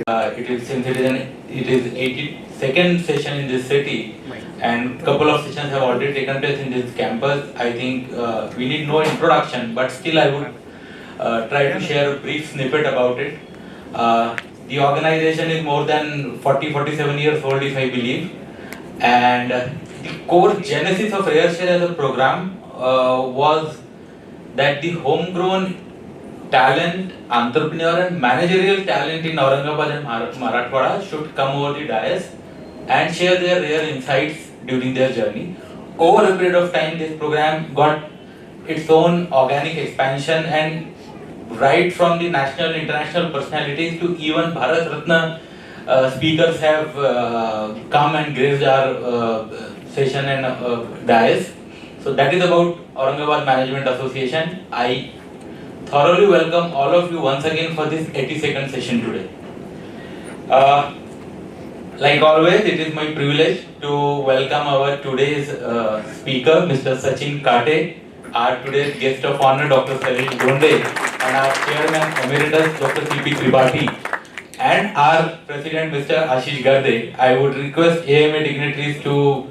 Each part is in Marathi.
It is since it is 82nd session in this city, and couple of sessions have already taken place in this campus. I think we need no introduction, but still I would try to share a brief snippet about it. The organization is more than 47 years old, if I believe, and the core genesis of RareShare as a program was that the homegrown talent, entrepreneur and managerial talent in Aurangabad and Marathwada should come over the dais and share their rare insights during their journey. Over a period of time, this program got its own organic expansion, and right from the national and international personalities to even Bharat Ratna speakers have come and graced our session and dais. So that is about Aurangabad Management Association. I thoroughly welcome all of you once again for this 82nd session today. Like always, it is my privilege to welcome our today's speaker, Mr. Sachin Kate, our today's guest of honor, Dr. Salil Donde, and our chairman emeritus, Dr. C.P. Tripathi, and our president, Mr. Ashish Garde. I would request AMA dignitaries to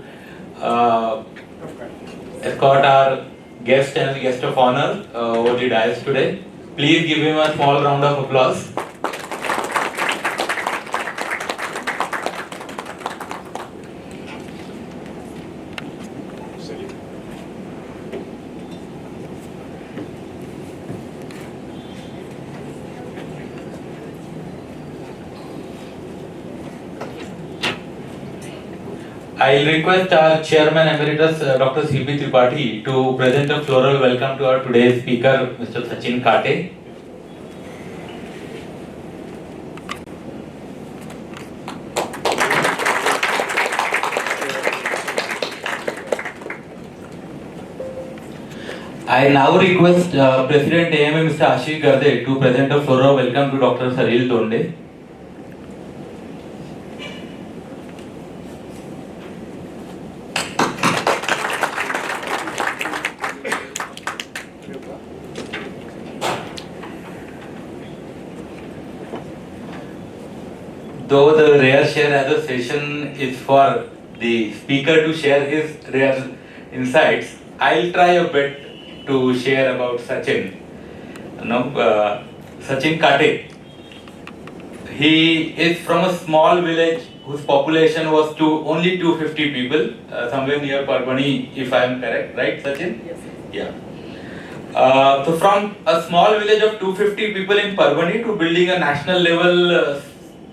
escort our guest and the guest of honor over the dais today. Please give him a small round of applause. I'll request our chairman emeritus, Dr. C.P. Tripathi, to present a floral welcome to our today's speaker, Mr. Sachin Kate. I now request President AMA, Mr. Ashish Garde, to present a floral welcome to Dr. Salil Donde. Though the RareShare as a session is for the speaker to share his rare insights, I'll try a bit to share about Sachin. Sachin Kate. He is from a small village whose population was only 250 people, somewhere near Parbhani, if I am correct, right, Sachin? Yes. Yeah. So from a small village of 250 people in Parbhani to building a national level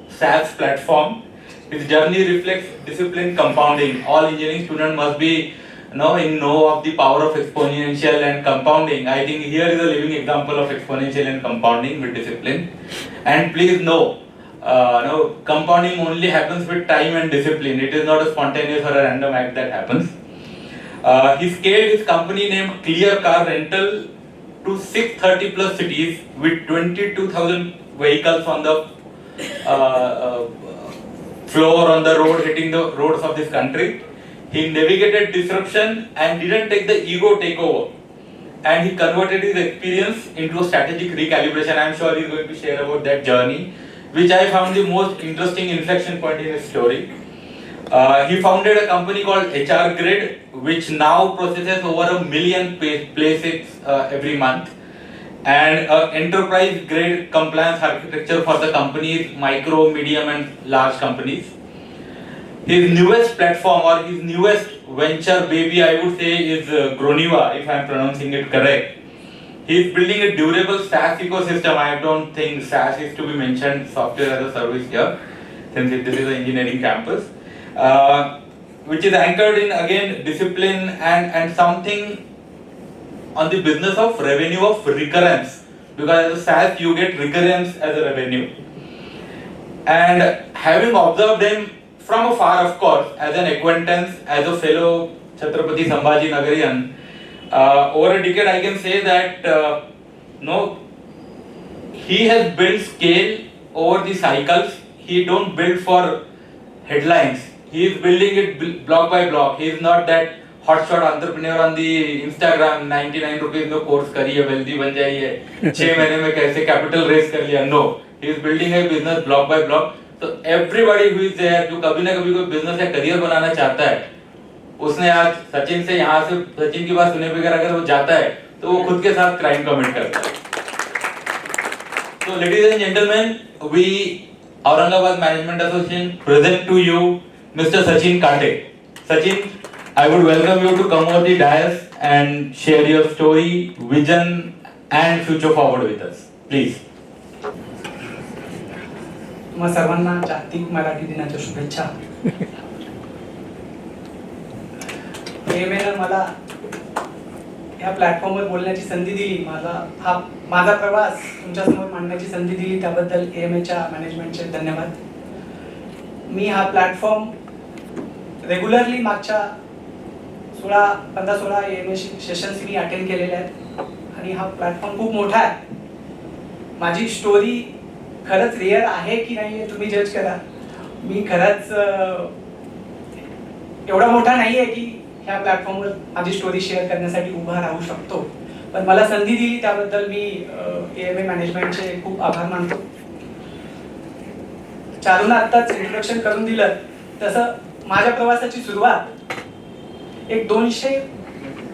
SaaS platform, his journey reflects discipline compounding. All engineering students must be in know of the power of exponential and compounding. I think here is a living example of exponential and compounding with discipline. And please know, compounding only happens with time and discipline. It is not a spontaneous or a random act that happens. He scaled his company named Clear Car Rental to 630 plus cities with 22,000 vehicles on the floor on the road, hitting the roads of this country. He navigated disruption and didn't take the ego takeover. And he converted his experience into a strategic recalibration. I'm sure he's going to share about that journey, which I found the most interesting inflection point in his story. He founded a company called HR Grid, which now processes over 1 million places every month, and enterprise grade compliance architecture for the companies, micro, medium and large companies. His newest platform or his newest venture baby, I would say, is Groniva, if I am pronouncing it correct. He is building a durable SaaS ecosystem. I don't think SaaS is to be mentioned, software as a service here, since this is an engineering campus, which is anchored in again discipline and something on the business of revenue of recurrence, because as a SaaS you get recurrence as a revenue. And having observed him from afar, of course, as an acquaintance, as a fellow Chhatrapati Sambhaji Nagarian, over a decade I can say that he has built scale over the cycles. He don't build for headlines. He is building it block by block. He is not that hotshot entrepreneur on the Instagram, 99 rupees में कोर्स करिए, wealthy बन जाइए, 6 महीने में कैसे capital raise कर लिया. No, he is building a business block by block. So everybody who is there, जो कभी ना कभी कोई business या career बनाना चाहता है, उसने आज सचिन से यहाँ से सचिन की बात सुने बगैर अगर वो जाता है तो वो खुद के साथ क्राइम कमिट करता है. So ladies and gentlemen, we Aurangabad Management Association present to you Mr. Sachin Kate. Sachin, I would welcome you to come over the dais and share your story, vision and future forward with us. Please. तुम्हा सर्वांना जागतिक मराठी दिनाच्या शुभेच्छा. AMAनं मला या प्लॅटफॉर्मवर बोलण्याची संधी दिली, माझा प्रवास तुमच्यासमोर मांडण्याची संधी दिली, त्याबद्दल AMAच्या मॅनेजमेंटचे धन्यवाद. मी हा प्लॅटफॉर्म रेग्युलरली मागच्या 15-16 AMA सेशन्स मी अटेंड केलेले आहेत आणि हा प्लॅटफॉर्म खूप मोठा आहे. माझी स्टोरी खरंच रिअल आहे की नाही हे तुम्ही जज करा. मी खरंच एवढा मोठा नाही आहे की ह्या प्लॅटफॉर्मवर माझी स्टोरी शेअर करण्यासाठी उभा राहू शकतो, पण मला संधी दिली त्याबद्दल मी AMA मॅनेजमेंटचे खूप आभार मानतो. चारूनं आत्ताच इंट्रोडक्शन करून दिलं तसं माझ्या प्रवासाची सुरुवात एक 200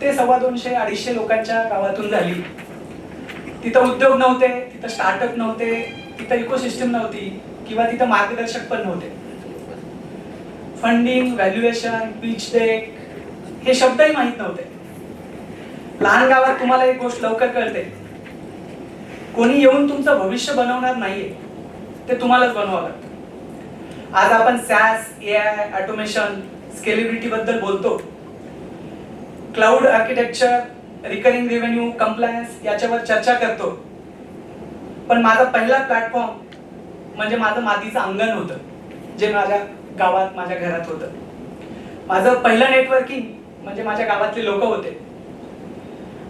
ते 250-250 लोकांच्या गावातून झाली. तिथं उद्योग नव्हते, तिथं स्टार्टअप नव्हते, तिथं इकोसिस्टम नव्हती किंवा तिथं मार्गदर्शक पण नव्हते. फंडिंग, व्हॅल्युएशन, पिच डेक हे शब्दही माहित नव्हते. लहान गावात तुम्हाला एक गोष्ट लवकर कळते, कोणी येऊन तुमचं भविष्य बनवणार नाहीये, ते तुम्हालाच बनवावं लागतं. आज आपण SaaS, AI, ऑटोमेशन, स्केलेबिलिटी बद्दल बोलतो, cloud architecture, recurring revenue, compliance याच्यावर चर्चा करतो. पण माझा पहिला प्लॅटफॉर्म म्हणजे माझं मातीचं अंगण होतं, जे माझ्या गावात माझ्या घरात होतं. माझं पहिलं नेटवर्किंग म्हणजे माझ्या गावातले लोक होते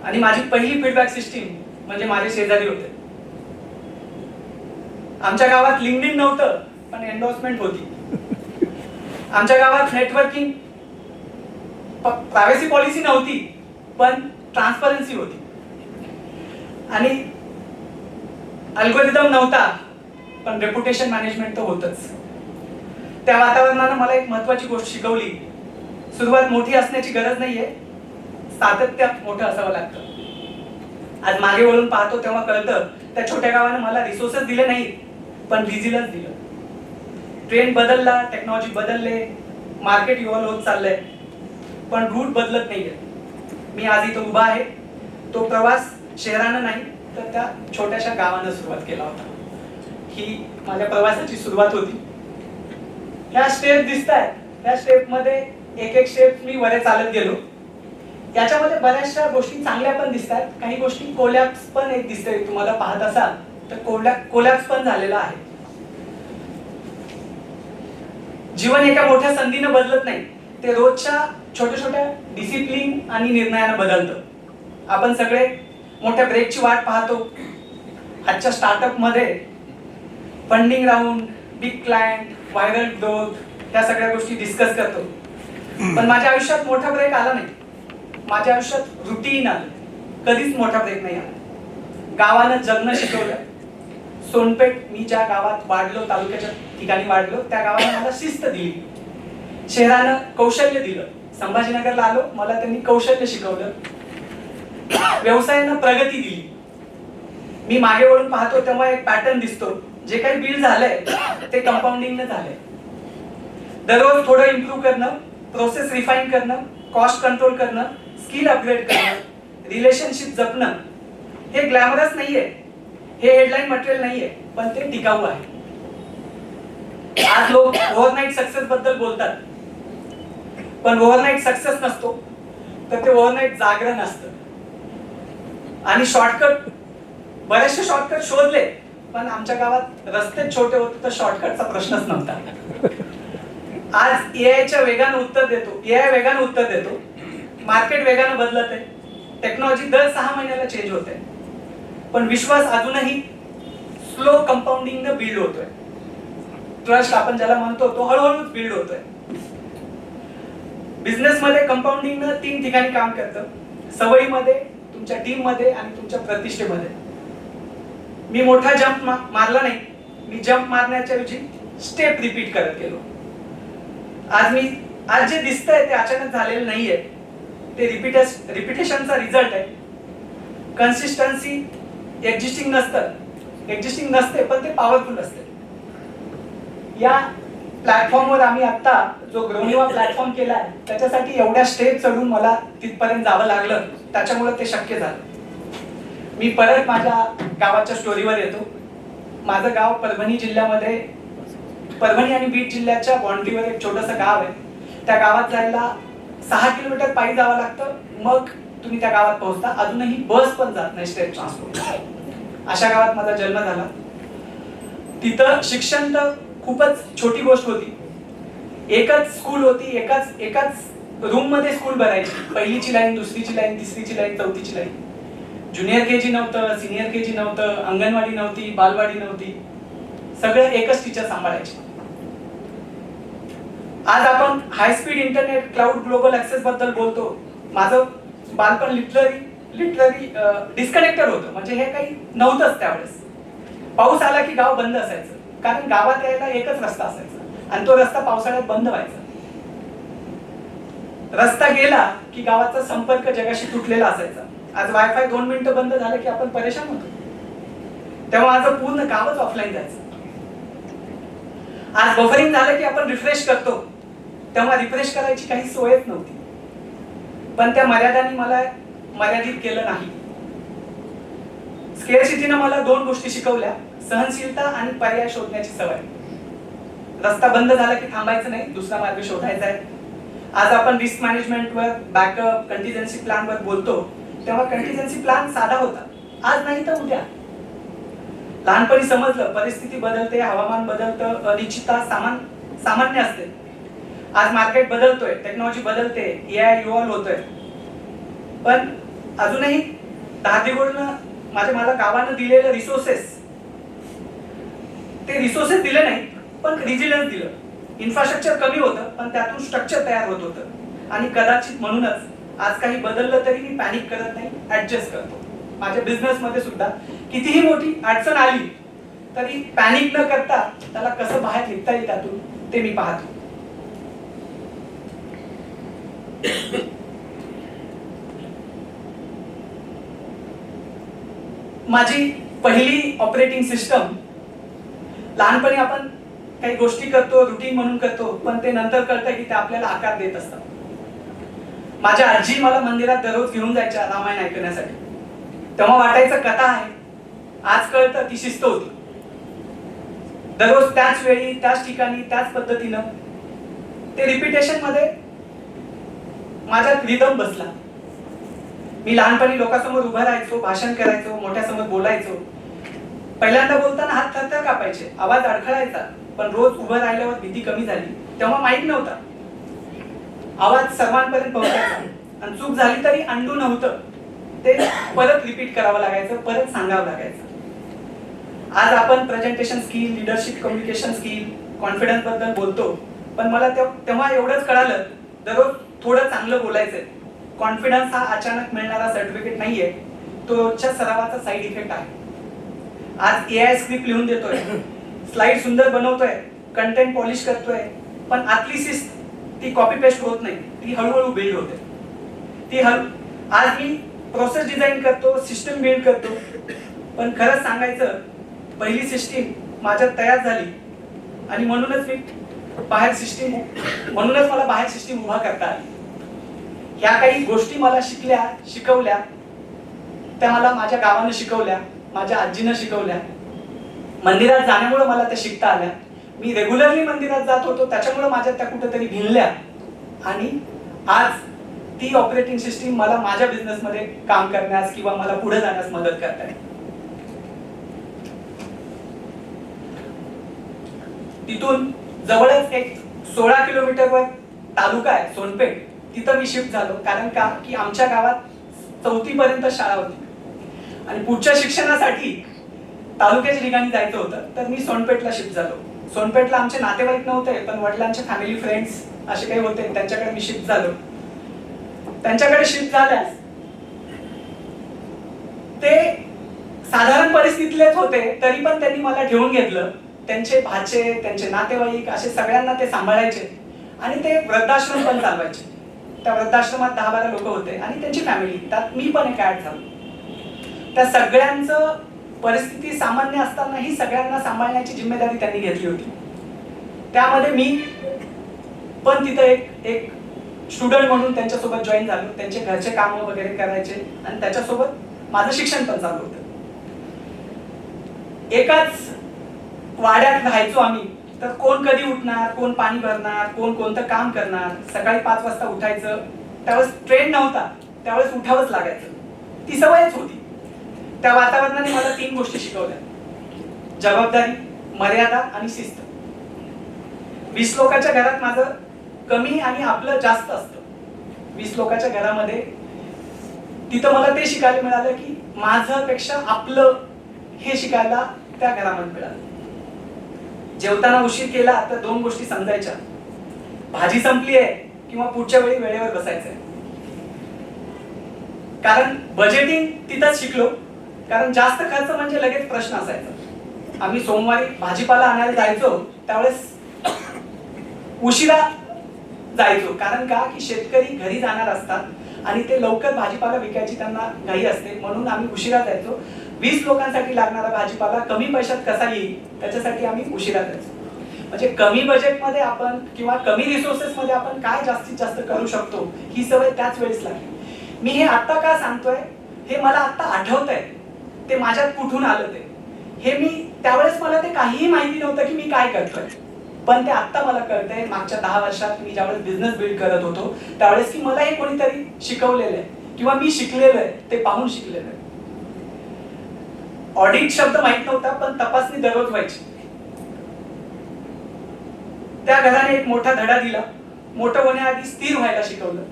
आणि माझी पहिली फीडबॅक सिस्टीम म्हणजे माझे शेजारी होते. आमच्या गावात लिंक्डइन नव्हतं पण एंडोर्समेंट होती. आमच्या गावात नेटवर्किंग प्रायव्हसी पॉलिसी नव्हती पण ट्रान्सपरन्सी होती आणि अल्गोरिदम नव्हता पण रेप्युटेशन मॅनेजमेंट तर होतच. त्या वातावरणानं मला एक महत्वाची गोष्ट शिकवली, सुरुवात मोठी असण्याची गरज नाहीये, सातत्य मोठं असावं लागतं. आज मागे वळून पाहतो तेव्हा कळतं त्या छोट्या गावानं मला रिसोर्सेस दिले नाही पण रिझिलन्स दिलं. ट्रेंड बदलला, टेक्नॉलॉजी बदलले, मार्केट इव्हॉल्व होत चाललंय पण रूट बदलत नाहीये. मी आज इथं उभा आहे, तो प्रवास शहरानं नाही तर त्या छोट्याशा गावानं सुरुवात केला होता. ही माझ्या प्रवासाची सुरुवात होती. ह्या स्टेप दिसतायत, त्या स्टेप मध्ये एक स्टेप मी वर चालत गेलो. याच्यामध्ये बऱ्याचशा गोष्टी चांगल्या पण दिसतात, काही गोष्टी कोलॅप्स पण एक दिसते. तुम्हाला पाहत असाल तर कोलॅप्स पण झालेला आहे. जीवन एका मोठ्या संधीनं बदलत नाही, ते रोजच्या छोट्या छोट्या डिसिप्लिन आणि निर्णयानं बदलतं. आपण सगळे मोठ्या ब्रेकची वाट पाहतो. आजच्या स्टार्टअप मध्ये funding round, big client, viral growth या सगळ्या गोष्टी डिस्कस करतो. पण माझ्या आयुष्यात मोठा ब्रेक आला नाही. माझ्या आयुष्यात रुटीन आलं, कधीच मोठा ब्रेक नाही आला. गावानं जगणं शिकवलं. सोनपेठ, मी ज्या गावात वाढलो, तालुक्याच्या ठिकाणी वाढलो, त्या गावानं मला शिस्त दिली. शहरानं कौशल्य दिलं. संभाजीनगरला आलो, मला त्यांनी कौशल्य शिकवलं. व्यवसायानं प्रगती दिली. मी मागे वळून पाहतो तेव्हा एक पॅटर्न दिसतो, जे काही बिल्ड झालंय ते कंपाऊंडिंगनं झालंय. दररोज थोडं इम्प्रूव्ह करणं, प्रोसेस रिफाईन करणं, कॉस्ट कंट्रोल करणं, स्किल अपग्रेड करणं, रिलेशनशिप जपणं, हे ग्लॅमरस नाहीये, हे हेडलाईन मटेरियल नाहीये, पण ते टिकाऊ आहे. आज लोक ओव्हरनाईट सक्सेस बद्दल बोलतात, पण ओव्हरनाईट सक्सेस नसतो, तर ते ओव्हरनाईट जागरण असतं. आणि शॉर्टकट, बरेचसे शॉर्टकट शोधले, पण आमच्या गावात रस्ते छोटे होते तर शॉर्टकटचा प्रश्नच नव्हता. आज एआयच्या वेगानं उत्तर देतो, एआय वेगानं उत्तर देतो, मार्केट वेगानं बदलत आहे, टेक्नॉलॉजी दर 6 महिन्याला चेंज होते, पण विश्वास अजूनही स्लो कंपाऊंडिंगनं बिल्ड होतोय. ट्रस्ट आपण ज्याला म्हणतो तो हळूहळूच बिल्ड होतोय. बिझनेस मध्ये कंपाऊंडिंगनं 3 ठिकाणी काम करतं, सवयीमध्ये, तुमच्या टीम मध्ये आणि तुमच्या प्रतिष्ठेमध्ये. मी मोठा जंप मारला नाही, मी जंप मारण्याच्या ऐवजी स्टेप रिपीट करत गेलो. आज जे दिसतंय ते अचानक झालेलं नाहीये, ते रिपिटेशनचा रिझल्ट आहे. कन्सिस्टन्सी एक्झिस्टिंग नसते पण ते पॉवरफुल असते. या प्लॅटफॉर्मवर आम्ही आता जो ग्रोनिवा प्लॅटफॉर्म केलाय त्याच्यासाठी एवढ्या स्टेप चढून मला तिथपर्यंत जावं लागलं, त्याच्यामुळे ते शक्य झालं. मी परत माझ्या गावाच्या स्टोरीवर येतो. माझं गाव परभणी जिल्ह्यामध्ये, परभणी आणि बीड जिल्ह्याच्या बाउंड्रीवर एक छोटंसं गाव आहे. त्या गावात जायला 6 किलोमीटर पायी जावं लागतं, मग तुम्ही त्या गावात पोहोचता. अजूनही बस पण जात नाही, स्टेट ट्रान्सपोर्ट. अशा गावात माझा जन्म झाला. तिथं शिक्षण तर खूपच छोटी गोष्ट होती. एकच स्कूल होती, एकाच रूम मध्ये स्कूल भरायची. पहिलीची लाईन, दुसरीची लाईन, तिसरीची लाईन, चौथीची लाईन. ज्युनियर केजी नव्हतं, सिनियर केजी नव्हतं, अंगणवाडी नव्हती, बालवाडी नव्हती. सगळं एकच टीचर सांभाळायची. आज आपण high speed internet, cloud, global access बद्दल बोलतो. माझं बालपण लिटरली डिस्कनेक्टेड होतं. म्हणजे हे काही नव्हतंच त्यावेळेस. पाऊस आला की गाव बंद असायचं, कारण गावात यायला एकच रस्ता असायचा आणि तो रस्ता पावसाळ्यात बंद व्हायचा. रस्ता गेला की गावाचा संपर्क जगाशी तुटलेला असायचा. आज वायफाय 2 मिनिटं बंद झालं की आपण परेशान होतो. तेव्हा आज पूर्ण गावच ऑफलाईन जायचं. आज बफरिंग झालं की आपण रिफ्रेश करतो, तेव्हा रिफ्रेश करायची काही सोयच नव्हती. पण त्या मर्यादांनी मला मर्यादित केलं नाही. स्केअरसिटीनं मला 2 गोष्टी शिकवल्या: सहनशीलता आणि पर्याय शोधण्याची सवय. रस्ता बंद झाला की थांबायचं नाही, दुसरा मार्ग शोधायचा आहे. आज आपण रिस्क मॅनेजमेंटवर, बॅकअप, कंटिजेन्सी प्लॅनवर बोलतो, तेव्हा कंटिजेन्सी प्लॅन साधा होता. आज नाही तर उद्या. लहानपणी समजलं परिस्थिती बदलते, हवामान बदलतं, अनिश्चितता सामान्य असते. आज मार्केट बदलतोय, टेक्नॉलॉजी बदलते, एआय इव्हॉल्व होतोय. पण अजूनही धादिगोडनं मला गावानं दिलेलं रिसोर्सेस दिले नाही, पण रिजिलन्स दिलं. इन्फ्रास्ट्रक्चर कमी होतं, पण त्यातून स्ट्रक्चर तयार होत होतं. आणि कदाचित म्हणूनच आज काही बदललं तरी मी पॅनिक करत नाही, ऍडजस्ट करतो. माझ्या बिझनेस मध्ये सुद्धा कितीही मोठी अडचण आली तरी पॅनिक न करता त्याला कसं बाहेर निघता येईल त्यातून, ते मी पाहतो. माझी पहिली ऑपरेटिंग सिस्टम, लहानपणी आपण काही गोष्टी करतो, रुटीन म्हणून करतो, पण ते नंतर कळतं की ते आपल्याला आकार देत असतात. माझ्या आजी मला मंदिरात दररोज घेऊन जायच्या रामायण ऐकण्यासाठी. तेव्हा वाटायचं कथा आहे. आज कळतं ती शिस्त होती. दररोज त्याच वेळी, त्याच ठिकाणी, त्याच पद्धतीनं ते रिपिटेशन मध्ये माझ्यात रिदम बसला. मी लहानपणी लोकांसमोर उभं राहायचो, भाषण करायचो, मोठ्यासमोर बोलायचो. पहिल्यांदा बोलताना हात थरथर कापायचे, आवाज अडखळायचा. पण रोज उभं राहिल्यावर भीती कमी झाली. तेव्हा माईक नव्हता, आवाज सर्वांपर्यंत पोहोचायचा आणि चूक झाली तरी अंडू नव्हतं, ते परत रिपीट करावं लागायचं, परत सांगावं लागायचं. आज आपण presentation skill, leadership, communication skill, confidence बद्दल बोलतो, पण मला तेव्हा एवढंच कळालं, दररोज थोडं चांगलं बोलायचंय. कॉन्फिडन्स हा अचानक मिळणारा सर्टिफिकेट नाहीये, तो रोजच्या सरावाचा साईड इफेक्ट आहे. आज एआय स्क्रिप्ट लिहून देतोय, स्लाइड सुंदर बनवतोय, कंटेंट पॉलिश करतोय, पण आतली शिस्त ती कॉपी पेस्ट होत नाही, ती हळूहळू बिल्ड होते. आज मी प्रोसेस डिझाईन करतो, सिस्टम बिल्ड करतो, पण खरंच सांगायचं पहिली सिस्टीम माझ्यात तयार झाली आणि म्हणूनच मला बाहेर सिस्टीम उभा करता आली. ह्या काही गोष्टी मला शिकवल्या, त्या मला माझ्या गावानं शिकवल्या, माझ्या आजीनं शिकवल्या. मंदिरात जाण्यामुळे मला त्या शिकता आल्या. मी रेग्युलरली मंदिरात जात होतो, त्याच्यामुळे माझ्या त्या कुठेतरी भिनल्या आणि आज ती ऑपरेटिंग सिस्टीम मला माझ्या बिझनेस मध्ये काम करण्यास किंवा मला पुढे जाण्यास मदत करत आहे. तिथून जवळच एक 16 किलोमीटरवर तालुका आहे सोनपेठ, तिथं मी शिफ्ट झालो. कारण का की आमच्या गावात 4थी पर्यंत शाळा होती आणि पुढच्या शिक्षणासाठी तालुक्याच्या ठिकाणी जायचं होतं, तर मी सोनपेठला शिफ्ट झालो. सोनपेठला आमचे नातेवाईक नव्हते, पण वडिलांचे फॅमिली फ्रेंड्स असे काही होते, त्यांच्याकडे मी शिफ्ट झालो. त्यांच्याकडे शिफ्ट झाल्यास ते साधारण परिस्थितीतलेच होते, तरी पण त्यांनी मला ठेवून घेतलं. त्यांचे भाचे, त्यांचे नातेवाईक असे सगळ्यांना ते सांभाळायचे आणि ते वृद्धाश्रम पण चालवायचे. त्या वृद्धाश्रमात 10-12 लोक होते आणि त्यांची फॅमिली, त्यात मी पण एक ऍड झालो. त्या सगळ्यांचं परिस्थिती सामान्य असतानाही सगळ्यांना सांभाळण्याची जिम्मेदारी त्यांनी घेतली होती. त्यामध्ये मी पण तिथं एक स्टुडंट म्हणून त्यांच्यासोबत जॉईन झालो. त्यांचे घरचे कामं वगैरे करायचे आणि त्याच्यासोबत माझं शिक्षण पण चालू होतं. एकाच वाड्यात राहायचो आम्ही, तर कोण कधी उठणार, कोण पाणी भरणार, कोण कोणतं काम करणार. सकाळी 5 वाजता उठायचं, त्यावेळेस ट्रेन नव्हता, त्यावेळेस उठावंच लागायचं. ती सवयच होती. त्या वातावरणाने मला 3 गोष्टी शिकवल्या: जबाबदारी, मर्यादा आणि शिस्त. 20 लोकांच्या घरात माझं कमी आणि आपलं जास्त असतं. 20 लोकांच्या घरामध्ये तिथं मला ते शिकायला मिळालं की माझं पेक्षा आपलं हे शिकायला त्या घरामध्ये मिळालं. जेवताना उशीर केला तर 2 गोष्टी समजायच्या: भाजी संपली आहे किंवा पुढच्या वेळी वेळेवर बसायचंय. कारण बजेटिंग तिथंच शिकलो. कारण जास्त खर्च म्हणजे लगेच प्रश्न असायचा. आम्ही सोमवारी भाजीपाला आणायला जायचो, त्यावेळेस उशिरा जायचो. कारण का की शेतकरी घरी जाणार असतात आणि ते लवकर भाजीपाला विकायची त्यांना घाई असते, म्हणून आम्ही उशिरा जायचो. 20 लोकांसाठी लागणारा भाजीपाला कमी पैशात कसा येईल त्याच्यासाठी आम्ही उशिरा जायचो. म्हणजे कमी बजेटमध्ये आपण किंवा कमी रिसोर्सेस मध्ये आपण काय जास्तीत जास्त करू शकतो ही सवय त्याच वेळेस लागली. मी हे आता का सांगतोय, हे मला आता आठवतंय. ते माझ्यात कुठून आलं हे मी त्यावेळेस मला ते काहीही माहिती नव्हतं की मी काय करतोय, पण ते आता मला कळतंय. मागच्या 10 वर्षात मी ज्यावेळेस बिझनेस बिल्ड करत होतो त्यावेळेस की मला हे कोणीतरी शिकवलेलं आहे किंवा मी शिकलेलं आहे, ते पाहून शिकलेलं आहे. ऑडिट शब्द माहित नव्हता, पण तपासणी दररोज व्हायची. त्या घराने एक मोठा धडा दिला. मोठं होण्याआधी स्थिर व्हायला शिकवलं.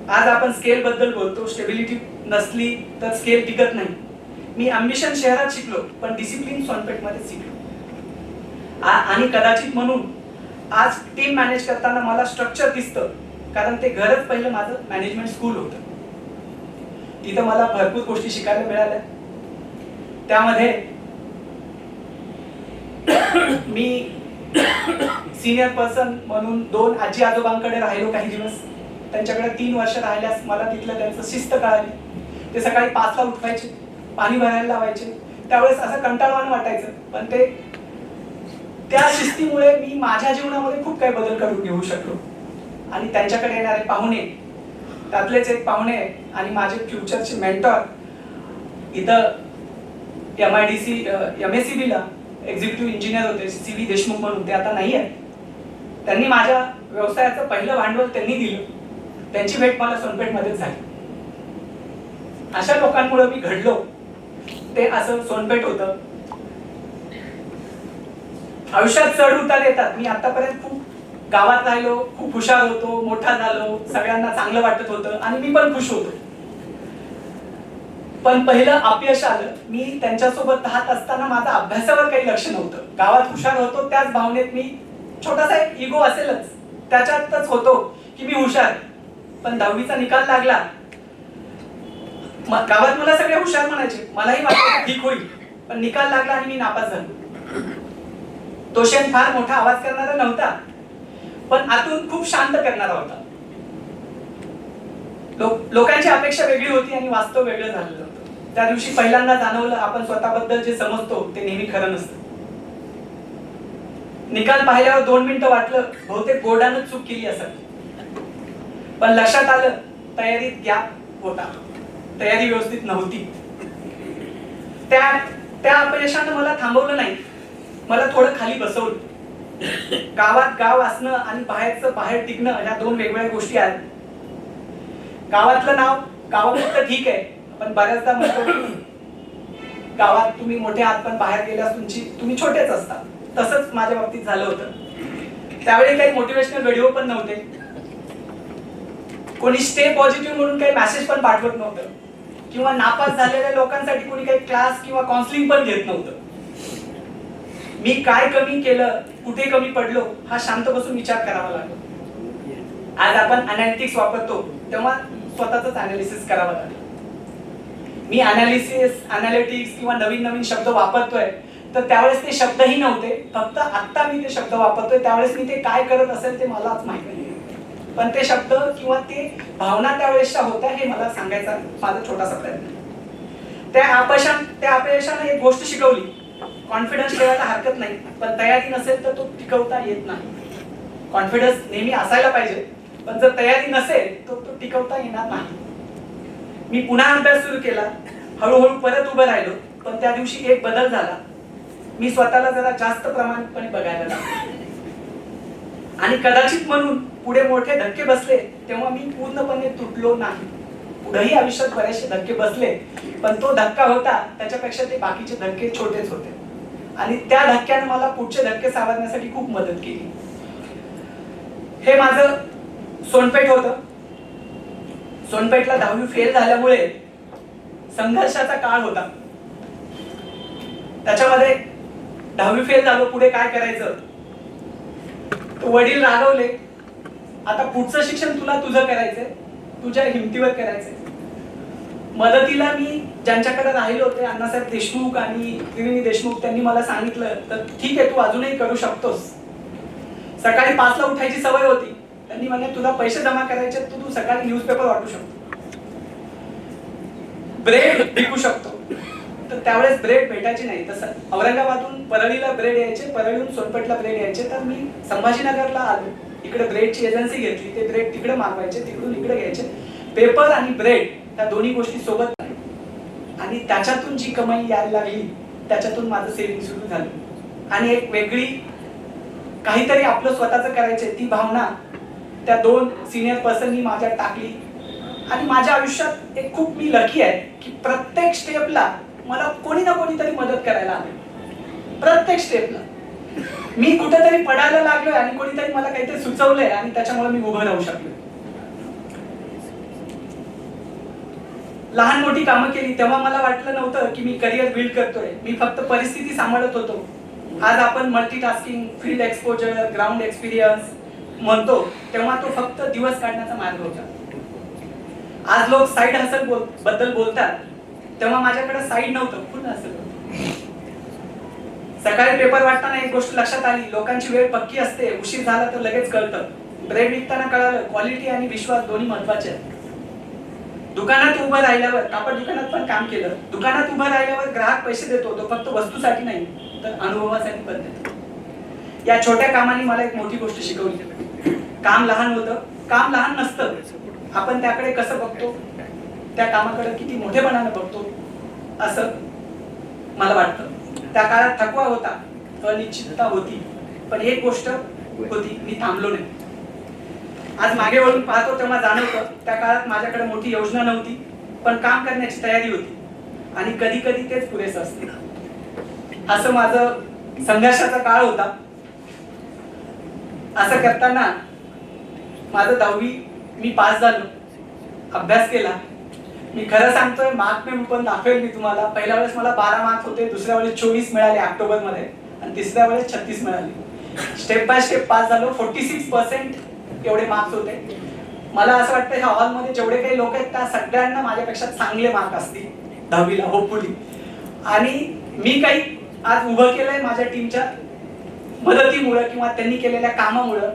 आज आपण स्केल बद्दल बोलतो. स्टेबिलिटी नसली तर स्केल टिकत नाही. मी अम्बिशन शहरात शिकलो, पण डिसिप्लिन सोनपेठमध्ये शिकलो. आणि कदाचित म्हणून आज टीम मॅनेज करताना मला स्ट्रक्चर दिसतं, कारण ते घरच पहिलं माझं मॅनेजमेंट स्कूल होतं. तिथं मला भरपूर गोष्टी शिकायला मिळाल्या. त्यामध्ये मी सिनियर पर्सन म्हणून 2 आजी आजोबांकडे राहिलो काही दिवस. त्यांच्याकडे 3 वर्ष राहिल्यास मला तिथलं त्यांचं शिस्त कळाली. ते सकाळी 5ला उठवायचे, पाणी भरायला लावायचे. त्यावेळेस असं कंटाळवाणं वाटायचं, पण ते त्या शिस्तीमुळे मी माझ्या जीवनामध्ये खूप काही बदल करून घेऊ शकलो. आणि त्यांच्याकडे येणारे पाहुणे, त्यातलेच एक पाहुणे आणि माझे फ्युचरचे मेंटॉर इथं MIDC ला एक्झिक्युटिव्ह इंजिनियर होते, CV देशमुख म्हणून. ते आता नाही आहेत. त्यांनी माझ्या व्यवसायाचं पहिलं भांडवल त्यांनी दिलं. त्यांची भेट मला सोनपेठमध्येच झाली. अशा लोकांमुळे मी घडलो. ते असं सोनपेठ होतं. आयुष्यात चढ उतार येतात. मी आतापर्यंत खूप गावात राहिलो, खूप हुशार होतो, मोठा झालो, सगळ्यांना चांगलं वाटत होतं आणि मी पण खुश होतो. पण पहिलं अपयश आलं. मी त्यांच्यासोबत राहत असताना माझा अभ्यासावर काही लक्ष नव्हतं. गावात हुशार होतो, त्याच भावनेत मी छोटासा एक इगो असेलच, त्याच्यातच होतो की मी हुशार. पण 10वीचा निकाल लागला. गावात मला सगळे हुशार म्हणायचे, मलाही वाटलं ठीक होईल, पण निकाल लागला आणि मी नापास झालो. तो क्षण फार मोठा आवाज करणारा नव्हता, पण आतून खूप शांत करणारा होता. लोकांची अपेक्षा वेगळी होती आणि वास्तव वेगळं झालेलं होतं. त्या दिवशी पहिल्यांदा जाणवलं, आपण स्वतःबद्दल जे समजतो ते नेहमी खरं नसतं. निकाल पाहिल्यावर 2 मिनिटं वाटलं बहुतेक बोर्डानं चूक केली असेल, पण लक्षात आलं तयारीत गॅप होता, तयारी व्यवस्थित नव्हती. त्या अपयशानं मला थांबवलं नाही, मला थोडं खाली बसवलं. गावात गाव असणं आणि बाहेरचं बाहेर टिकणं ह्या 2 वेगवेगळ्या गोष्टी आहेत. गावातलं नाव गावापुरतं ठीक आहे, पण बऱ्याचदा म्हणतो की गावात तुम्ही मोठे आहात पण बाहेर गेल्यास तुम्ही छोटेच असता. तसंच माझ्या बाबतीत झालं होतं. त्यावेळी काही मोटिवेशनल व्हिडिओ पण नव्हते, कोणी स्टे पॉझिटिव्ह म्हणून काही मेसेज पण पाठवत नव्हतं, किंवा नापास झालेल्या लोकांसाठी कोणी काही क्लास किंवा काउन्सिलिंग पण घेत नव्हतं. मी काय कमी केलं, कुठे कमी पडलो, हा शांत बसून विचार करावा लागतो. आज आपण अनालिटिक्स वापरतो, तेव्हा स्वतःच अनालिसिस करावं लागतं. मी अनालिटिक्स किंवा नवीन शब्द वापरतोय तर त्यावेळेस ते शब्दही नव्हते, फक्त आत्ता मी ते शब्द वापरतोय, त्यावेळेस मी ते काय करत असेल ते मलाच माहित नाही. पण ते शब्द किंवा ते भावना त्यावेळेसच्या होत्या हे मला सांगायचा माझा छोटासा प्रयत्न. त्या अपयशानं एक गोष्ट शिकवली, कॉन्फिडन्स ठेवायला हरकत नाही, पण तयारी नसेल तर तो टिकवता येत नाही. कॉन्फिडन्स नेहमी असायला पाहिजे, पण जर तयारी नसेल तर तो टिकवता येणार नाही. मी पुन्हा अभ्यास सुरू केला, हळूहळू परत उभं राहिलो, पण त्या दिवशी एक बदल झाला. मी स्वतःला जरा जास्त प्रामाणिकपणे बघायला लागलो. आणि कदाचित म्हणून पुढे मोठे धक्के बसले तेव्हा मी पूर्णपणे तुटलो नाही. पुढेही आयुष्यात बरेचसे धक्के बसले, पण तो धक्का होता त्याच्यापेक्षा ते बाकीचे धक्के छोटेच होते. आणि त्या धक्क्याने मला पुढचे धक्के सावरण्यासाठी खूप मदत केली. हे माझं सोनपेठ होतं. सोनपेठला 10वी फेल झाल्यामुळे संघर्षाचा काळ होता. त्याच्यामध्ये 10वी फेल झालो, पुढे काय करायचं. वडील रागवले, आता पुढचं शिक्षण तुला तुझं करायचंय, तुझ्या हिमतीवर करायचंय. मदतीला मी ज्यांच्याकडे राहिले होते, अण्णासाहेब देशमुख आणि त्रिवेणी देशमुख, त्यांनी मला सांगितलं तर ठीक आहे, तू अजूनही करू शकतोस. सकाळी 5ला उठायची सवय होती. त्यांनी म्हणे तुला पैसे जमा करायचे, तू सकाळी न्यूजपेपर वाटू शकतो, ब्रेड विकू शकतो. तर त्यावेळेस ब्रेड भेटायची नाही. तसं औरंगाबादहून परळीला ब्रेड यायचे, परळीहून सोनपेठला ब्रेड यायचे. तर मी संभाजीनगरला आलो, इकडे ब्रेडची एजन्सी घेतली. ते ब्रेड तिकडे मागवायचे, तिकडून इकडे घ्यायचे. पेपर आणि ब्रेड त्या दोन्ही गोष्टी सोबत नाही. आणि त्याच्यातून जी कमाई यायला लागली, त्याच्यातून माझं सेव्हिंग सुरू झालं. आणि एक वेगळी काहीतरी आपलं स्वतःचं करायचे, ती भावना त्या 2 सिनियर पर्सननी माझ्यात टाकली. आणि माझ्या आयुष्यात एक खूप मी लकी आहे की प्रत्येक स्टेपला मला कोणी ना कोणीतरी मदत करायला आले. प्रत्येक स्टेपला मी कुठेतरी पडायला लागलोय आणि कोणीतरी मला काहीतरी सुचवलंय आणि त्याच्यामुळे मी उभं राहू शकलो. लहान मोठी कामं केली तेव्हा मला वाटलं नव्हतं की मी करिअर बिल्ड करतोय. मी फक्त परिस्थिती सांभाळत होतो. आज आपण multitasking, field exposure, ground experience म्हणतो, तेव्हा तो फक्त दिवस काढण्याचा मार्ग होता. आज लोक साईड हसल बद्दल बोलतात, तेव्हा माझ्याकडे साईड नव्हतं, फुल हसल होतं. सकाळी पेपर वाटताना एक गोष्ट लक्षात आली, लोकांची वेळ पक्की असते, उशीर झाला तर लगेच कळतं. ब्रेड विकताना कळालं, क्वालिटी आणि विश्वास दोन्ही महत्वाचे आहेत. दुकानात उभं राहिल्यावर, कापड दुकानात पण काम केलं, दुकानात उभं राहिल्यावर ग्राहक पैसे देतो, तो फक्त वस्तूसाठी नाही तर अनुभवासाठी पण देतो. या छोट्या कामाने मला एक मोठी गोष्ट शिकवली. काम लहान होतं, काम लहान नसतं, आपण त्याकडे कसं बघतो, त्या कामाकडे किती मोठेपणाने बघतो असं मला वाटतं. त्या काळात थकवा होता, अनिश्चितता होती, पण एक गोष्ट होती, मी थांबलो नाही. आज मागे वळून पाहतो तेव्हा जाणवतं, त्या काळात माझ्याकडे मोठी योजना नव्हती, पण काम करण्याची तयारी होती. आणि कधी कधी तेच पुरेसं असते. असं माझं संघर्षाचा काळ होता. असं करताना माझं 10वी मी पास झालो, अभ्यास केला. मी खरं सांगतोय, मार्क मी पण दाखवेल मी तुम्हाला. पहिल्या वेळेस मला 12 मार्क होते, दुसऱ्या वेळेस 24 मिळाले ऑक्टोबर मध्ये, आणि तिसऱ्या वेळेस 36 मिळाले. स्टेप बाय स्टेप पास झालो. 46% एवढे मार्क्स होते. मला असं वाटतं ह्या हॉलमध्ये जेवढे काही लोक आहेत त्या सगळ्यांना माझ्यापेक्षा चांगले मार्क असतील 10वीला होपफुली. आणि मी काही आज उभं केलंय माझ्या टीमच्या मदतीमुळे किंवा त्यांनी केलेल्या कामामुळे.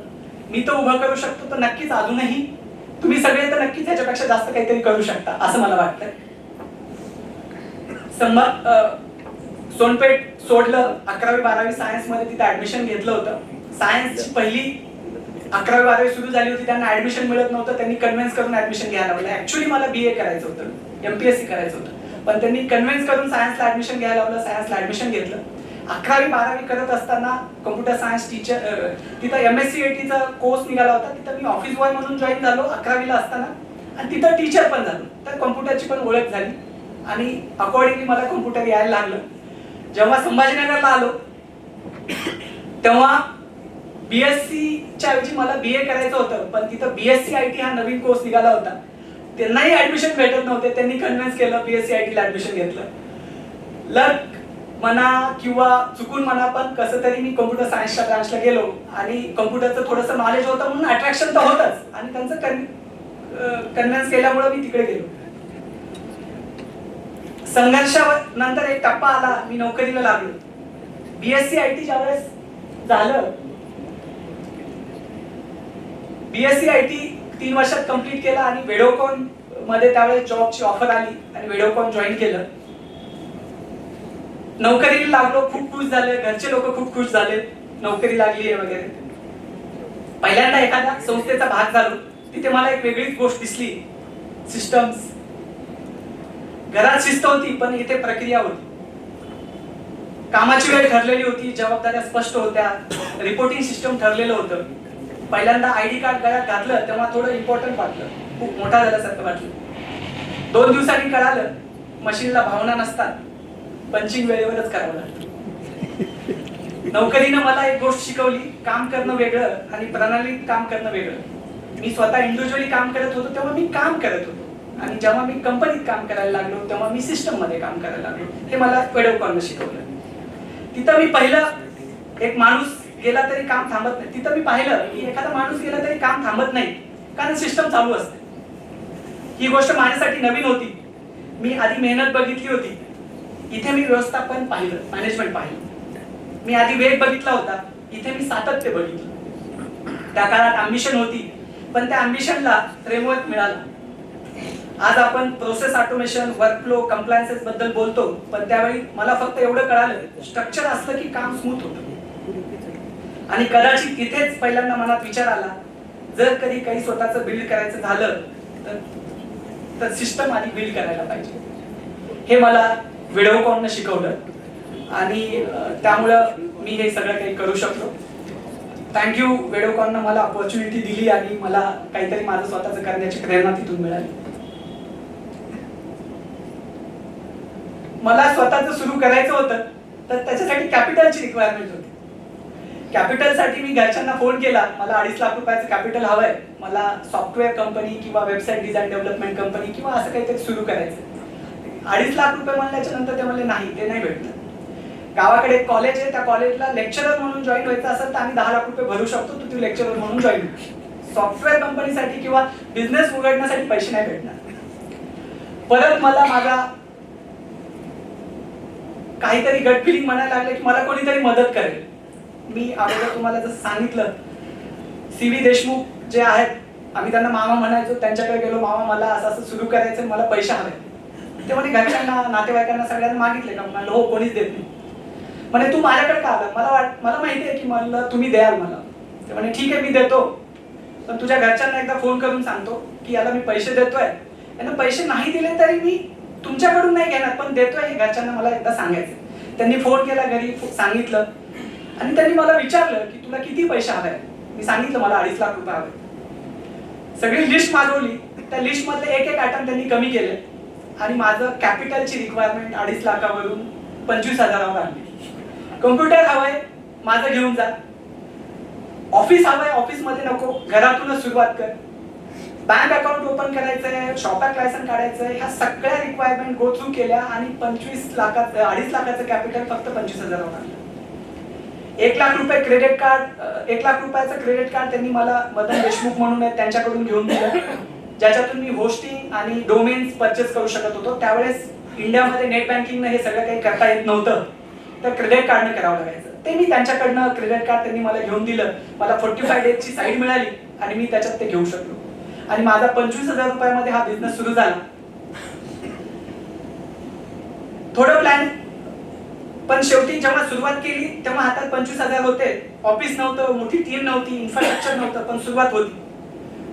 मी तर उभं करू शकतो, तर नक्कीच अजूनही तुम्ही सगळे तर नक्कीच ह्याच्यापेक्षा जास्त काहीतरी करू शकता असं मला वाटतंय. सोनपेठ सोडलं, 11वी 12वी सायन्स मध्ये तिथे ऍडमिशन घेतलं होतं. सायन्सची पहिली 11वी 12वी सुरू झाली होती, त्यांना ऍडमिशन मिळत नव्हतं. त्यांनी कन्व्हिन्स करून ऍडमिशन घ्यायला लावलं. ऍक्च्युअली मला BA करायचं होतं, MPSC करायचं होतं, पण त्यांनी कन्व्हिन्स करून सायन्सला ऍडमिशन घ्यायला लावलं. सायन्सला ऍडमिशन घेतलं. 11वी 12वी करत असताना कम्प्युटर सायन्स टीचर, तिथं MSc चा कोर्स निघाला होता, तिथं मी ऑफिस बॉय म्हणून जॉईन झालो 11वीला असताना, आणि तिथं टीचर पण झालो. तर कम्प्युटरची पण ओळख झाली आणि अकॉर्डिंगली मला कम्प्युटर यायला लागलं. जेव्हा संभाजीनगरला आलो तेव्हा BSc च्या ऐवजी मला BA करायचं होतं, पण तिथं BSc IT हा नवीन कोर्स निघाला होता. त्यांनाही ऍडमिशन भेटत नव्हते. त्यांनी कन्व्हिन्स केलं, BSc IT ला ऍडमिशन घेतलं. लक म्हणा किंवा चुकून म्हणा, पण कसं तरी मी कम्प्युटर सायन्सच्या ब्रांचला गेलो आणि कम्प्युटरचं थोडंसं नॉलेज होतं म्हणून अट्रॅक्शन तर होतच, आणि त्यांचं कन्व्हिन्स केल्यामुळे मी तिकडे गेलो. संघर्षानंतर एक टप्पा आला, मी नोकरीला लागलो. BSc IT ज्यावेळेस झालं, BSc IT 3 वर्षात कंप्लीट केलं आणि वेडोकॉन मध्ये त्यावेळेस जॉबची ऑफर आली आणि वेडोकॉन जॉईन केलं. नोकरीला लागलो, खूप खुश झाले, घरचे लोक खूप खुश झाले, नोकरी लागली आहे वगैरे. पहिल्यांदा एखाद्या संस्थेचा भाग झालो, तिथे मला एक वेगळीच गोष्ट दिसली, सिस्टम्स. घरात शिस्त होती पण इथे प्रक्रिया होती. कामाची वेळ ठरलेली होती, जबाबदाऱ्या स्पष्ट होत्या, रिपोर्टिंग सिस्टम ठरलेलं होतं. पहिल्यांदा ID कार्ड गळ्यात घातलं तेव्हा थोडं इम्पॉर्टंट वाटलं, खूप मोठा झाल्यासारखं वाटलं. 2 दिवसांनी कळालं मशीनला भावना नसतात, पंचिंग वेळेवरच करावं लागतं. नोकरीनं मला एक गोष्ट शिकवली, काम करणं वेगळं आणि प्रणालीत काम करणं वेगळं. मी स्वतः इंडिव्हिज्युअली काम करत होतो तेव्हा मी काम करत होतो, आणि जेव्हा मी कंपनीत काम करायला लागलो तेव्हा मी सिस्टम मध्ये काम करायला लागलो. हे मला वेडोकॉननं शिकवलं. तिथं मी पहिलं, एक माणूस गेला तरी काम थांबत नाही. तिथं मी पाहिलं की एखादा माणूस गेला तरी काम थांबत नाही, कारण सिस्टम चालू असते. ही गोष्ट माझ्यासाठी नवीन होती. मी आधी मेहनत बघितली होती, इथे मी व्यवस्थापन पाहिलं, मॅनेजमेंट पाहिलं. मी आधी वेग बघितला होता, इथे मी सातत्य बघितलं. त्या काळात अम्बिशन होती, पण त्या अम्बिशनला फ्रेमवर्क मिळाला. आज आपण प्रोसेस ऑटोमेशन, वर्कफ्लो, कंप्लायन्सेस बद्दल बोलतो, पण त्यावेळी मला फक्त एवढं कळालं, स्ट्रक्चर असलं की काम स्मूथ होतं. आणि कदाचित इथेच पहिल्यांदा मनात विचार आला, जर कधी काही स्वतःचं बिल्ड करायचं झालं तर सिस्टम आधी बिल्ड करायला पाहिजे. हे मला वेडोकॉननं शिकवलं आणि त्यामुळं मी हे सगळं काही करू शकलो. थँक्यू, वेडोकॉननं मला ऑपॉर्च्युनिटी दिली आणि मला काहीतरी माझं स्वतःचं करण्याची प्रेरणा तिथून मिळाली. मला स्वतःचं सुरू करायचं होतं, तर त्याच्यासाठी कॅपिटलची रिक्वायरमेंट होती. कॅपिटलसाठी मी घरच्यांना फोन केला, मला 2.5 लाख रुपयाचं कॅपिटल हवंय, मला सॉफ्टवेअर कंपनी किंवा वेबसाईट डिझाईन डेव्हलपमेंट कंपनी किंवा असं काहीतरी सुरू करायचं. 2.5 लाख रुपये म्हणल्याच्या नंतर ते म्हणले नाही, ते नाही भेटणार. गावाकडे एक कॉलेज आहे, त्या कॉलेजला लेक्चरर म्हणून जॉईन व्हायचं असेल तर आम्ही 10 लाख रुपये भरू शकतो, तू लेक्चरर म्हणून जॉईन हो. सॉफ्टवेअर कंपनीसाठी किंवा बिझनेस उघडण्यासाठी पैसे नाही भेटणार. परत मला माझा काहीतरी गट फिलिंग म्हणायला लागले की मला कोणीतरी मदत करेल. मी अगोदर तुम्हाला जसं सांगितलं, CV देशमुख जे आहेत, आम्ही त्यांना मामा म्हणायचो, त्यांच्याकडे गेलो, मामा मला असं असं सुरू करायचं, मला पैसे हवे. ते म्हणे घरच्यांना, नातेवाईकांना सगळ्यांना मागितले का? म्हणलं हो, कोणीच देत नाही. म्हणे तू माझ्याकडे का आला? मला माहिती आहे की म्हणलं तुम्ही द्याल मला. ते म्हणे ठीक आहे, मी देतो, पण तुझ्या घरच्यांना एकदा फोन करून सांगतो की याला मी पैसे देतोय, यांना पैसे नाही दिले तरी मी तुमच्याकडून नाही घेणार, पण देतोय हे घरच्यांना मला एकदा सांगायचं. त्यांनी फोन केला, घरी सांगितलं आणि त्यांनी मला विचारलं की तुला किती पैसे हवे? मी सांगितलं मला 2.5 लाख रुपये हवे. सगळी लिस्ट मागवली, त्या लिस्ट मधले एक एक आयटम त्यांनी कमी केले आणि माझं कॅपिटलची रिक्वायरमेंट 2.5 लाखावरून 25,000वर आणली. कम्प्युटर हवंय, माझं घेऊन जा. ऑफिस हवंय, ऑफिस मध्ये नको, घरातूनच सुरुवात कर. बँक अकाउंट ओपन करायचंय, शॉपॅक लायसन काढायचंय, ह्या सगळ्या रिक्वायरमेंट गो थ्रू केल्या आणि 2.5 लाखाचं कॅपिटल फक्त 25,000वर आणलं. 1 लाख रुपये क्रेडिट कार्ड, 1 लाख रुपयाचं क्रेडिट कार्ड त्यांनी मला मदन देशमुख म्हणून आहे त्यांच्याकडून घेऊन दिलं, ज्याच्यातून मी होस्टिंग आणि डोमेन्स परचेस करू शकत होतो. त्यावेळेस इंडियामध्ये नेट बँकिंगनं हे सगळं काही करता येत नव्हतं, तर क्रेडिट कार्डनं करावं लागायचं. ते मी त्यांच्याकडनं क्रेडिट कार्ड त्यांनी मला घेऊन दिलं. मला 45 डेजची साईड मिळाली आणि मी त्याच्यात ते घेऊ शकलो आणि माझा 25,000 रुपयामध्ये हा बिझनेस सुरू झाला. थोडं प्लॅन, पण शेवटी जेव्हा सुरुवात केली तेव्हा हातात 25,000 होते. ऑफिस नव्हतं, मोठी टीम नव्हती, इन्फ्रास्ट्रक्चर नव्हतं, पण सुरुवात होती.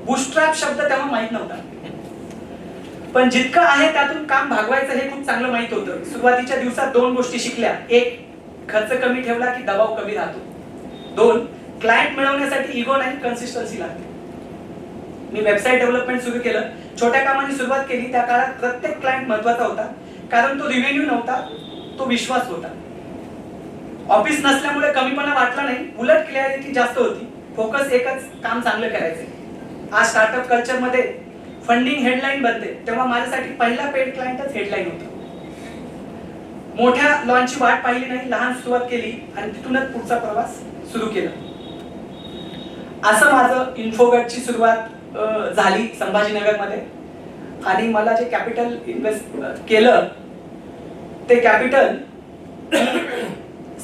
बूटस्ट्रॅप शब्द तेव्हा माहित नव्हता, पण जितकं आहे त्यातून काम भागवायचं हे खूप चांगलं माहित होतं. सुरुवातीच्या दिवसात 2 गोष्टी शिकल्या. 1, खर्च कमी ठेवला की दबाव कमी राहतो. 2, क्लायंट मिळवण्यासाठी इगो नाही, कन्सिस्टन्सी लागते. मी वेबसाईट डेव्हलपमेंट सुरू केलं, छोट्या कामाने सुरुवात केली. त्या काळात प्रत्येक क्लायंट महत्वाचा होता, कारण तो रिव्हेन्यू नव्हता, तो विश्वास होता. ऑफिस नसल्यामुळे कमीपणा वाटला नाही, उलट क्लॅरिटी जास्त होती. फोकस एकच, काम चांगलं करायचंय. आज स्टार्टअप कल्चर मध्ये फंडिंग हेडलाईन बनते, तेव्हा माझ्यासाठी पहिला पेड क्लायंटच हेडलाईन होता. मोठ्या लॉन्चची वाट पाहिली नाही, लहान सुरुवात केली आणि तिथूनच पुढचा प्रवास सुरू केला. असं माझं इन्फोगटची सुरुवात झाली संभाजीनगरमध्ये. आणि मला जे कॅपिटल इन्व्हेस्ट केलं ते कॅपिटल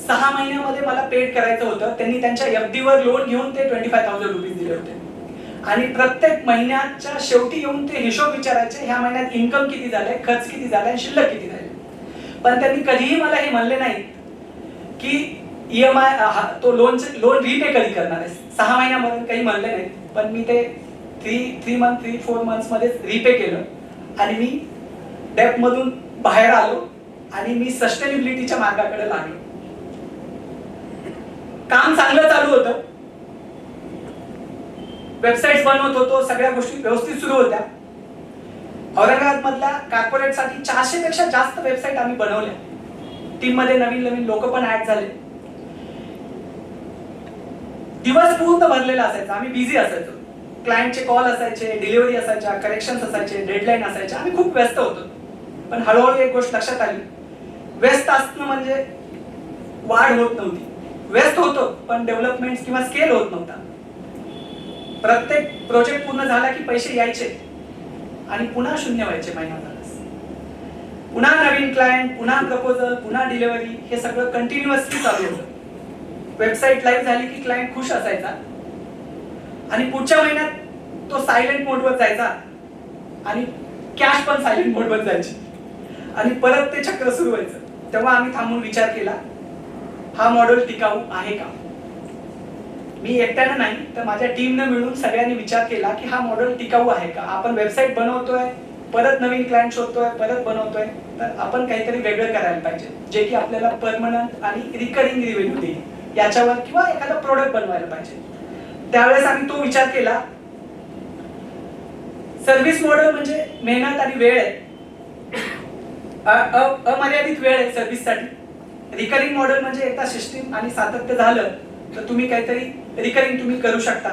6 महिन्यामध्ये मला पेड करायचं होतं. त्यांनी त्यांच्या FD वर लोन घेऊन ते 25,000 रुपीज दिले होते आणि प्रत्येक महिन्याच्या शेवटी येऊन ते हिशोब विचारायचे, ह्या महिन्यात इन्कम किती झालंय, खर्च किती झालाय, शिल्लक किती झाले. पण त्यांनी कधीही मला हे म्हणले नाही की EMI तो लोन रीपे कधी करणार आहे. 6 महिन्यामध्ये काही म्हणले नाही, पण मी ते 3-4 मंथ्स मध्ये रीपे केलं आणि मी डेप्ट मधून बाहेर आलो आणि मी सस्टेनेबिलिटीच्या मार्गाकडे लागलो. काम चांगलं चालू होतं, वेबसाईट बनवत होतो, सगळ्या गोष्टी व्यवस्थित सुरू होत्या. औरंगाबाद मधल्या कॉर्पोरेट साठी 400 पेक्षा जास्त वेबसाईट आम्ही बनवल्या. टीम मध्ये नवीन लोक पण ऍड झाले. दिवस पूर्ण भरलेला असायचा, आम्ही बिझी असायचो. क्लायंटचे कॉल असायचे, डिलिव्हरी असायच्या, करेक्शन्स असायचे, डेडलाईन असायच्या, आम्ही खूप व्यस्त होतो. पण हळूहळू एक गोष्ट लक्षात आली, व्यस्त असणं म्हणजे वाढ होत नव्हती. व्यस्त होतो पण डेव्हलपमेंट किंवा स्केल होत नव्हता. प्रत्येक प्रोजेक्ट पूर्ण झाला की पैसे यायचे आणि पुन्हा शून्य व्हायचे महिना झाल्यास. पुन्हा नवीन क्लायंट, पुन्हा प्रपोजल, पुन्हा डिलिव्हरी, हे सगळं कंटिन्युअसली चालू होतं. वेबसाईट लाईव्ह झाली की क्लायंट खुश असायचा आणि पुढच्या महिन्यात तो सायलेंट मोडवर जायचा आणि कॅश पण सायलेंट मोडवर जायची आणि परत ते चक्र सुरू व्हायचं. तेव्हा आम्ही थांबून विचार केला, हा मॉडेल टिकाऊ आहे का? मी एकट्यानं नाही तर माझ्या टीमने मिळून सगळ्यांनी विचार केला की हा मॉडेल टिकाऊ आहे का? आपण वेबसाईट बनवतोय, परत नवीन क्लायंट शोधतोय, परत बनवतोय, तर आपण काहीतरी वेगळं करायला पाहिजे जे की आपल्याला परमनंट आणि रिकरिंग रिव्हेन्यू देईल याच्यावर, किंवा एखादा प्रोडक्ट बनवायला पाहिजे. त्यावेळेस आम्ही तो विचार केला. सर्व्हिस मॉडेल म्हणजे मेहनत आणि वेळ आहे, अमर्यादित वेळ आहे सर्व्हिस साठी. रिकरिंग मॉडेल म्हणजे एकदा सिस्टीम आणि सातत्य झालं तर तुम्ही काहीतरी रिकरिंग तुम्ही करू शकता.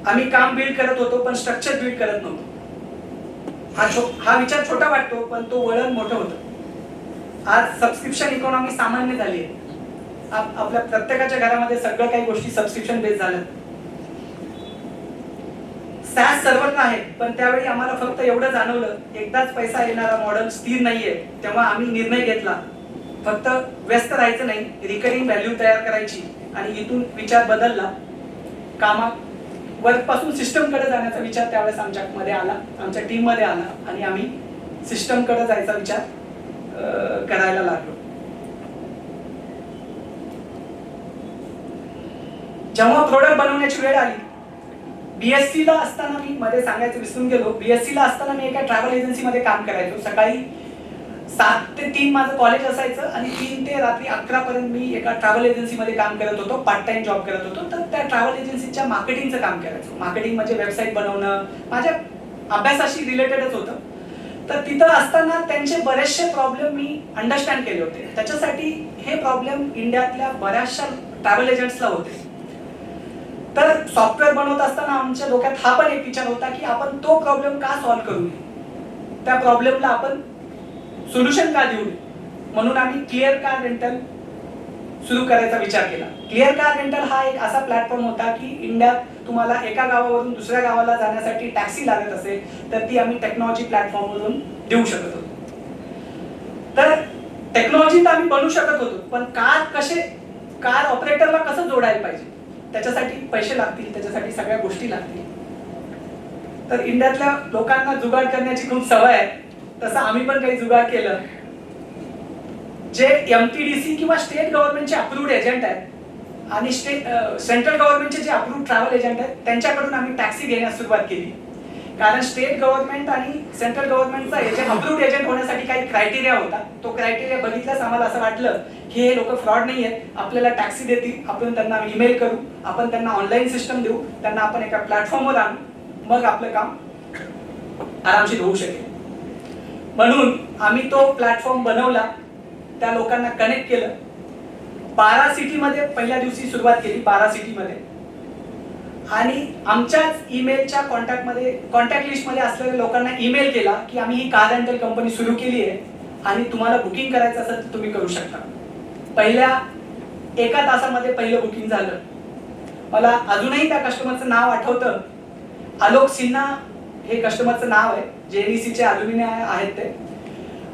आम्ही काम बिल्ड करत होतो पण स्ट्रक्चर बिल्ड करत नव्हतो. हा विचार छोटा वाटतो पण तो वळण मोठं होतं. आज सबस्क्रिप्शन इकॉनॉमी सामान्य झाली आहे. आपल्या प्रत्येकाच्या घरामध्ये सगळं काही गोष्टी सबस्क्रिप्शन बेस्ड झाल्या. SaaS सर्वत्र आहे, पण त्यावेळी आम्हाला फक्त एवढं जाणवलं, एकदाच पैसा येणारा मॉडेल स्थिर नाहीये. तेव्हा आम्ही निर्णय घेतला, फक्त व्यस्त राहायचं नाही, रिकरिंग व्हॅल्यू तयार करायची. आणि इथून विचार बदलला, वर्क पासून सिस्टम कडे जाण्याचा विचार त्यावेळेस आमच्यामध्ये आला, आमच्या टीम मध्ये आला आणि आम्ही सिस्टम कडे जायचा विचार करायला लागलो. जेव्हा प्रोडक्ट बनवण्याची वेळ आली, BSc ला असताना, मी मध्ये सांगायचं विसरून गेलो, BSc ला असताना मी एका ट्रॅव्हल एजन्सी मध्ये काम करायचो. सकाळी 7 ते 3 माझं कॉलेज असायचं आणि 3 ते रात्री 11 पर्यंत मी एका ट्रॅव्हल एजन्सी मध्ये काम करत होतो, पार्ट टाइम जॉब करत होतो. तर त्या ट्रॅव्हल एजन्सीच्या मार्केटिंगचं काम करायचो. मार्केटिंग म्हणजे वेबसाईट बनवणं, माझ्या अभ्यासाशी रिलेटेडच होतं. तर तिथं असताना त्यांचे बरेचसे प्रॉब्लेम मी अंडरस्टँड केले होते. त्याच्यासाठी हे प्रॉब्लेम इंडियातल्या बऱ्याचशा ट्रॅव्हल एजंट्सला होते. तर सॉफ्टवेअर बनवत असताना आमच्या डोक्यात हा पण एक विचार होता की आपण तो प्रॉब्लेम का सॉल्व्ह करू नये, त्या प्रॉब्लेमला आपण सोल्युशन का देऊ नये. म्हणून आम्ही क्लिअर कार रेंटल सुरू करायचा विचार केला. क्लिअर कार रेंटल हा एक असा प्लॅटफॉर्म होता की इंडियात तुम्हाला एका गावावरून दुसऱ्या गावाला जाण्यासाठी टॅक्सी लागत असेल तर ती आम्ही टेक्नॉलॉजी प्लॅटफॉर्मवरून देऊ शकत होतो. तर टेक्नॉलॉजी तर आम्ही बनवू शकत होतो, पण कार ऑपरेटरला कसं जोडायला पाहिजे, त्याच्यासाठी पैसे लागतील, त्याच्यासाठी सगळ्या गोष्टी लागतील. तर इंडियातल्या लोकांना जुगाड करण्याची खूप सवय आहे, तसं आम्ही पण काही जुगाड केलं. जे MTDC किंवा स्टेट गव्हर्नमेंटचे अप्रूव्ड एजंट आहेत आणि सेंट्रल गव्हर्नमेंटचे जे अप्रूव्ड ट्रॅव्हल एजंट आहेत त्यांच्याकडून आम्ही टॅक्सी घेण्यास सुरुवात केली. कारण स्टेट गव्हर्नमेंट आणि सेंट्रल गव्हर्नमेंटचा एजंट अप्रूव्ड एजंट होण्यासाठी काही क्रायटेरिया होता. तो क्रायटेरिया बघितल्यास आम्हाला असं वाटलं की हे लोक फ्रॉड नाही आहेत, आपल्याला टॅक्सी देतील, आपण त्यांना ईमेल करू, आपण त्यांना ऑनलाईन सिस्टम देऊ, त्यांना आपण एका प्लॅटफॉर्मवर आणू, मग आपलं काम आरामशीर होऊ शकेल. म्हणून आम्ही तो प्लॅटफॉर्म बनवला, त्या लोकांना कनेक्ट केलं. 12 सिटीमध्ये पहिल्या दिवशी सुरुवात केली, 12 सिटीमध्ये. आणि आमच्याच ईमेलच्या कॉन्टॅक्ट लिस्टमध्ये असलेल्या लोकांना ईमेल केला की आम्ही ही कार रेंटल कंपनी सुरू केली आहे आणि तुम्हाला बुकिंग करायचं असेल तर तुम्ही करू शकता. पहिल्या 1 तासामध्ये पहिलं बुकिंग झालं. मला अजूनही त्या कस्टमरचं नाव आठवतं. आलोक सिन्हा हे कस्टमरचं नाव आहे, JNECचे अल्युमिनी आहेत ते.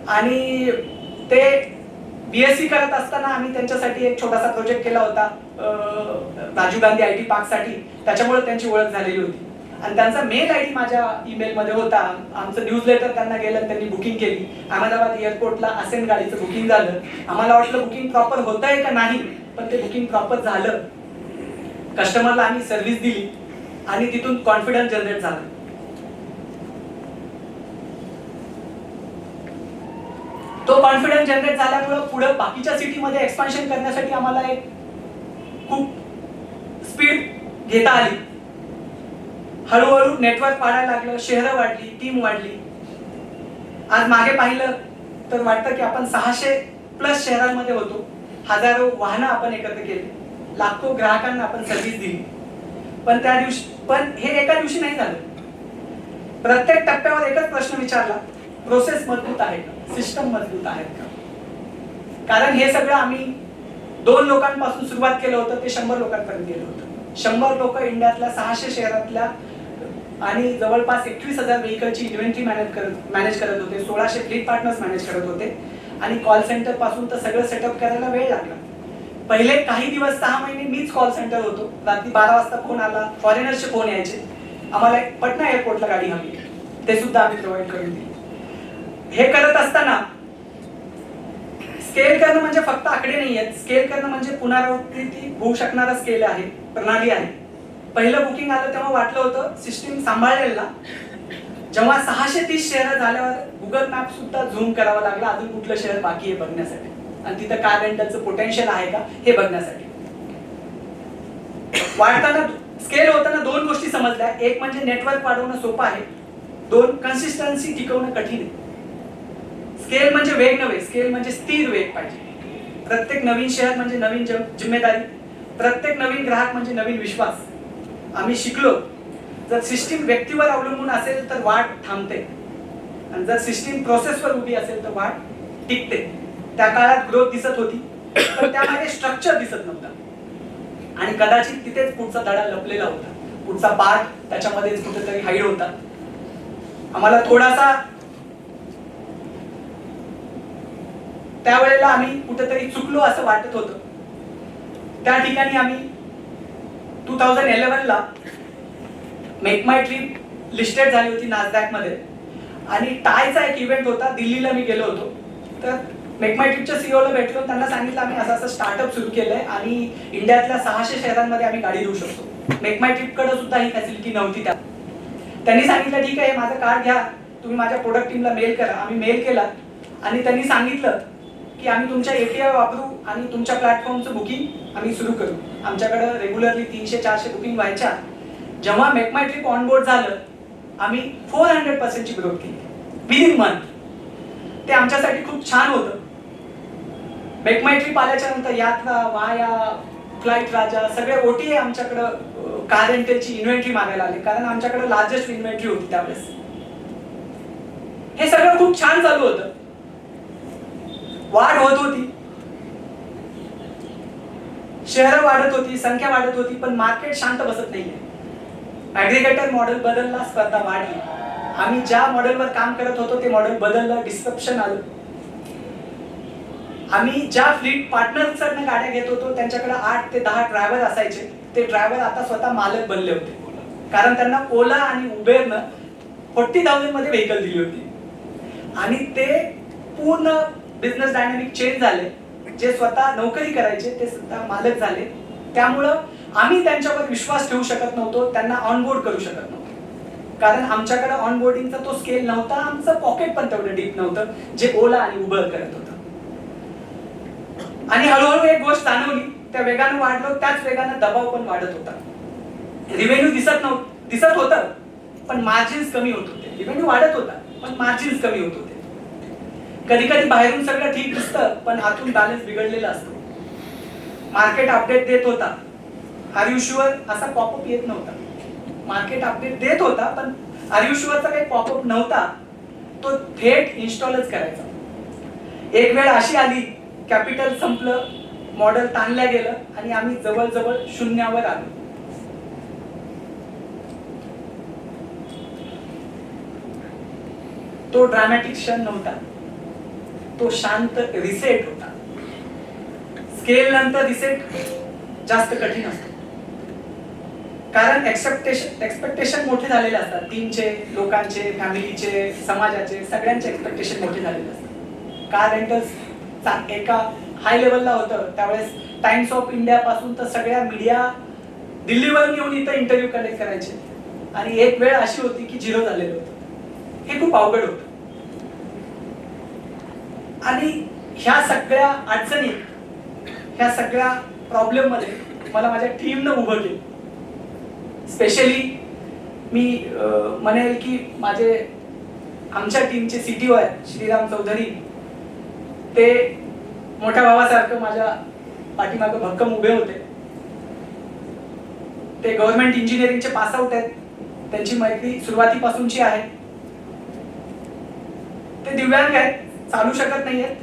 आणि ते BSc करत असताना आम्ही त्यांच्यासाठी एक छोटासा प्रोजेक्ट केला होता राजीव गांधी IT पार्क साठी. त्याच्यामुळे त्यांची ओळख झालेली होती आणि त्यांचा मेल ID माझ्या ईमेल मध्ये होता. आमचं न्यूजलेटर त्यांना गेलं, त्यांनी बुकिंग केली. अहमदाबाद एअरपोर्टला असेन गाडीचं बुकिंग झालं. आम्हाला वाटलं बुकिंग प्रॉपर होतंय का नाही, पण ते बुकिंग प्रॉपर झालं. कस्टमरला आम्ही सर्व्हिस दिली आणि तिथून कॉन्फिडन्स जनरेट झाला. तो कॉन्फिडन्स जनरेट झाल्यामुळे पुढे बाकीच्या सिटीमध्ये एक्सपान्शन करण्यासाठी आम्हाला एक खूप स्पीड घेता आली. हळूहळू नेटवर्क वाढायला लागलं, शहरं वाढली, टीम वाढली. आज मागे पाहिलं तर वाटतं की आपण 600+ शहरांमध्ये होतो. हजारो वाहनं आपण एकत्र केली, लाखो ग्राहकांना आपण सर्व्हिस दिली. पण हे एका दिवशी नाही झालं. प्रत्येक टप्प्यावर एकच प्रश्न विचारला, प्रोसेस मजबूत आहे का, सिस्टम मजबूत आहेत का. कारण हे सगळं आम्ही 2 लोकांपासून सुरुवात केलं होतं, ते 100 लोकांपर्यंत गेलं होतं. 100 लोक इंडियातल्या 600 शहरातल्या आणि जवळपास 21,000 व्हेकलची इन्व्हेंटरी मॅनेज करत होते. 1600 फ्लीट पार्टनर्स मॅनेज करत होते आणि कॉल सेंटर पासून तर सगळं सेटअप करायला वेळ लागला. पहिले काही दिवस 6 महिने मीच कॉल सेंटर होतो. रात्री 12 वाजता फोन आला, फॉरेनर्सचे फोन यायचे, आम्हाला पटना एअरपोर्टला गाडी हवी, ते सुद्धा आम्ही प्रोव्हाइड करून दिली. हे करत असताना स्केल करणं म्हणजे फक्त आकडे नाही आहेत. स्केल करणं म्हणजे पुनरावृत्ती होऊ शकणारा स्केल आहे, प्रणाली आहे. पहिलं बुकिंग आलं तेव्हा वाटलं होतं सिस्टीम सांभाळेल ना. जेव्हा 630 शहर झाल्यावर गुगल मॅप सुद्धा झूम करावा लागला, अजून कुठलं शहर बाकी आहे बघण्यासाठी आणि तिथं कार रेंटलचं पोटेन्शियल आहे का हे बघण्यासाठी. वाढताना स्केल होताना 2 गोष्टी समजल्या. एक म्हणजे नेटवर्क वाढवणं सोपं आहे, 2 कन्सिस्टन्सी टिकवणं कठीण आहे. स्केल म्हणजे वेग नव्हे, स्केल म्हणजे स्थिर वेग पाहिजे. प्रत्येक नवीन शहर म्हणजे नवीन जिम्मेदारी, प्रत्येक नवीन ग्राहक म्हणजे नवीन विश्वास. आम्ही शिकलो, जर सिस्टीम व्यक्तीवर अवलंबून असेल तर वाढ थांबते आणि जर सिस्टीम प्रोसेसवर उभी असेल तर वाढ टिकते. त्या काळात ग्रोथ दिसत होती, पण त्यामध्ये स्ट्रक्चर दिसत नव्हता आणि कदाचित तिथेच पुढचा धडा लपलेला होता. पुढचा पार्ट त्याच्यामध्येच कुठेतरी हाईड होता. आम्हाला थोडासा त्यावेळेला आम्ही कुठेतरी चुकलो असं वाटत होतं. त्या ठिकाणी आम्ही 2011 ला मेक माय ट्रिप लिस्टेड झाली होती नासडॅक मध्ये आणि टायचा एक इव्हेंट होता. दिल्लीला मी गेलो होतो, तर मेक माय ट्रिपच्या सीईओला भेटलो. त्यांना सांगितलं आम्ही असं स्टार्टअप सुरू केलंय आणि इंडियातल्या 600 शहरांमध्ये आम्ही गाडी देऊ शकतो. मेक माय ट्रिप कडे सुद्धा ही फॅसिलिटी नव्हती. त्यांनी सांगितलं ठीक आहे, माझं कार्ड घ्या, तुम्ही माझ्या प्रोडक्ट टीमला मेल करा. आम्ही मेल केला आणि त्यांनी सांगितलं की आम्ही तुमच्या API वापरू आणि तुमच्या प्लॅटफॉर्मचं बुकिंग आम्ही सुरू करू. आमच्याकडे रेग्युलरली 300-400 बुकिंग व्हायच्या. जेव्हा मेक माय ट्रिप ऑनबोर्ड झालं, आम्ही 400% ची ग्रोथ केली विदिन मंथ. ते आमच्यासाठी खूप छान होतं. मेक माय ट्रिप आल्याच्या नंतर यात्रा, वाया, फ्लाईट राजा सगळे OTA आमच्याकडं कार रेंटलची इन्व्हेंटरी मागायला आले, कारण आमच्याकडे लार्जेस्ट इन्व्हेंटरी होती त्यावेळेस. हे सगळं खूप छान चालू होतं, वाढ होत होती, शहरं वाढत होती, संख्या वाढत होती, पण मार्केट शांत बसत नाहीये. ऍग्रीगेटर मॉडेल बदलला, स्पर्धा वाढली. आम्ही ज्या मॉडेलवर काम करत होतो ते मॉडेल बदललं, डिस्ट्रप्शन आलं. आम्ही ज्या फ्लीट पार्टनर्सकडनं गाड्या घेत होतो त्यांच्याकडे 8 ते 10 ड्रायव्हर असायचे. ते ड्रायव्हर आता स्वतः मालक बनले होते, कारण त्यांना ओला आणि उबेरनं 40,000 मध्ये व्हेकल दिली होती आणि ते पूर्ण बिझनेस डायनामिक चेंज झाले. जे स्वतः नोकरी करायचे ते स्वतः मालक झाले. त्यामुळं आम्ही त्यांच्यावर विश्वास ठेवू शकत नव्हतो, त्यांना ऑनबोर्ड करू शकत नव्हतो, कारण आमच्याकडे ऑनबोर्डिंगचा तो स्केल नव्हता. आमचं पॉकेट पण तेवढं डीप नव्हतं जे ओला आणि उबर करत होतं. आणि हळूहळू एक गोष्ट जाणवली, त्या वेगानं वाढलो त्याच वेगानं दबाव पण वाढत होता. रिव्हेन्यू दिसत होतं पण मार्जिन्स कमी होत होते. रिव्हेन्यू वाढत होता पण मार्जिन्स कमी होत होते. कधी कधी बाहेरून सगळं ठीक दिसतं पण आतून बॅलन्स बिघडलेला असतो. मार्केट अपडेट देत होता, आर यू शुअर असा पॉपअप येत नव्हता. मार्केट अपडेट देत होता पण आर यू शुअरचा काही पॉपअप नव्हता, तो थेट इन्स्टॉलच करायचा. एक वेळ अशी आली, कॅपिटल संपलं, मॉडेल ताणल्या गेलं आणि आम्ही जवळजवळ शून्यावर आलो. तो ड्रामॅटिक क्षण नव्हता, तो शांत रिसेट होता. स्केल नंतर रिसेट जास्त कठीण असतो, कारण एक्सपेक्टेशन मोठे झालेले असतात. टीमचे, लोकांचे, फॅमिलीचे, समाजाचे, सगळ्यांचे एक्सपेक्टेशन मोठे झालेले असतात. कार रेंटल्स एका हाय लेवलला होतं त्यावेळेस टाइम्स ऑफ इंडिया पासून तर सगळ्या मीडिया दिल्लीवरून येऊन इथं इंटरव्ह्यू कलेक्ट करायचे आणि एक वेळ अशी होती की 0 झालेलं होतं. हे खूप अवघड होतं आणि ह्या सगळ्या अडचणी, ह्या सगळ्या प्रॉब्लेम मध्ये मला माझ्या टीमनं उभं केलं. स्पेशली मी म्हणेल की आमच्या टीमचे CTO आहेत श्रीराम चौधरी, ते मोठ्या भावासारखं माझ्या पाठीमागे भक्कम उभे होते. ते गव्हर्नमेंट इंजिनिअरिंगचे पास आउट आहेत, त्यांची मैत्री सुरुवातीपासूनची आहे. ते दिव्यांग आहेत, चालू शकत नाहीयेत.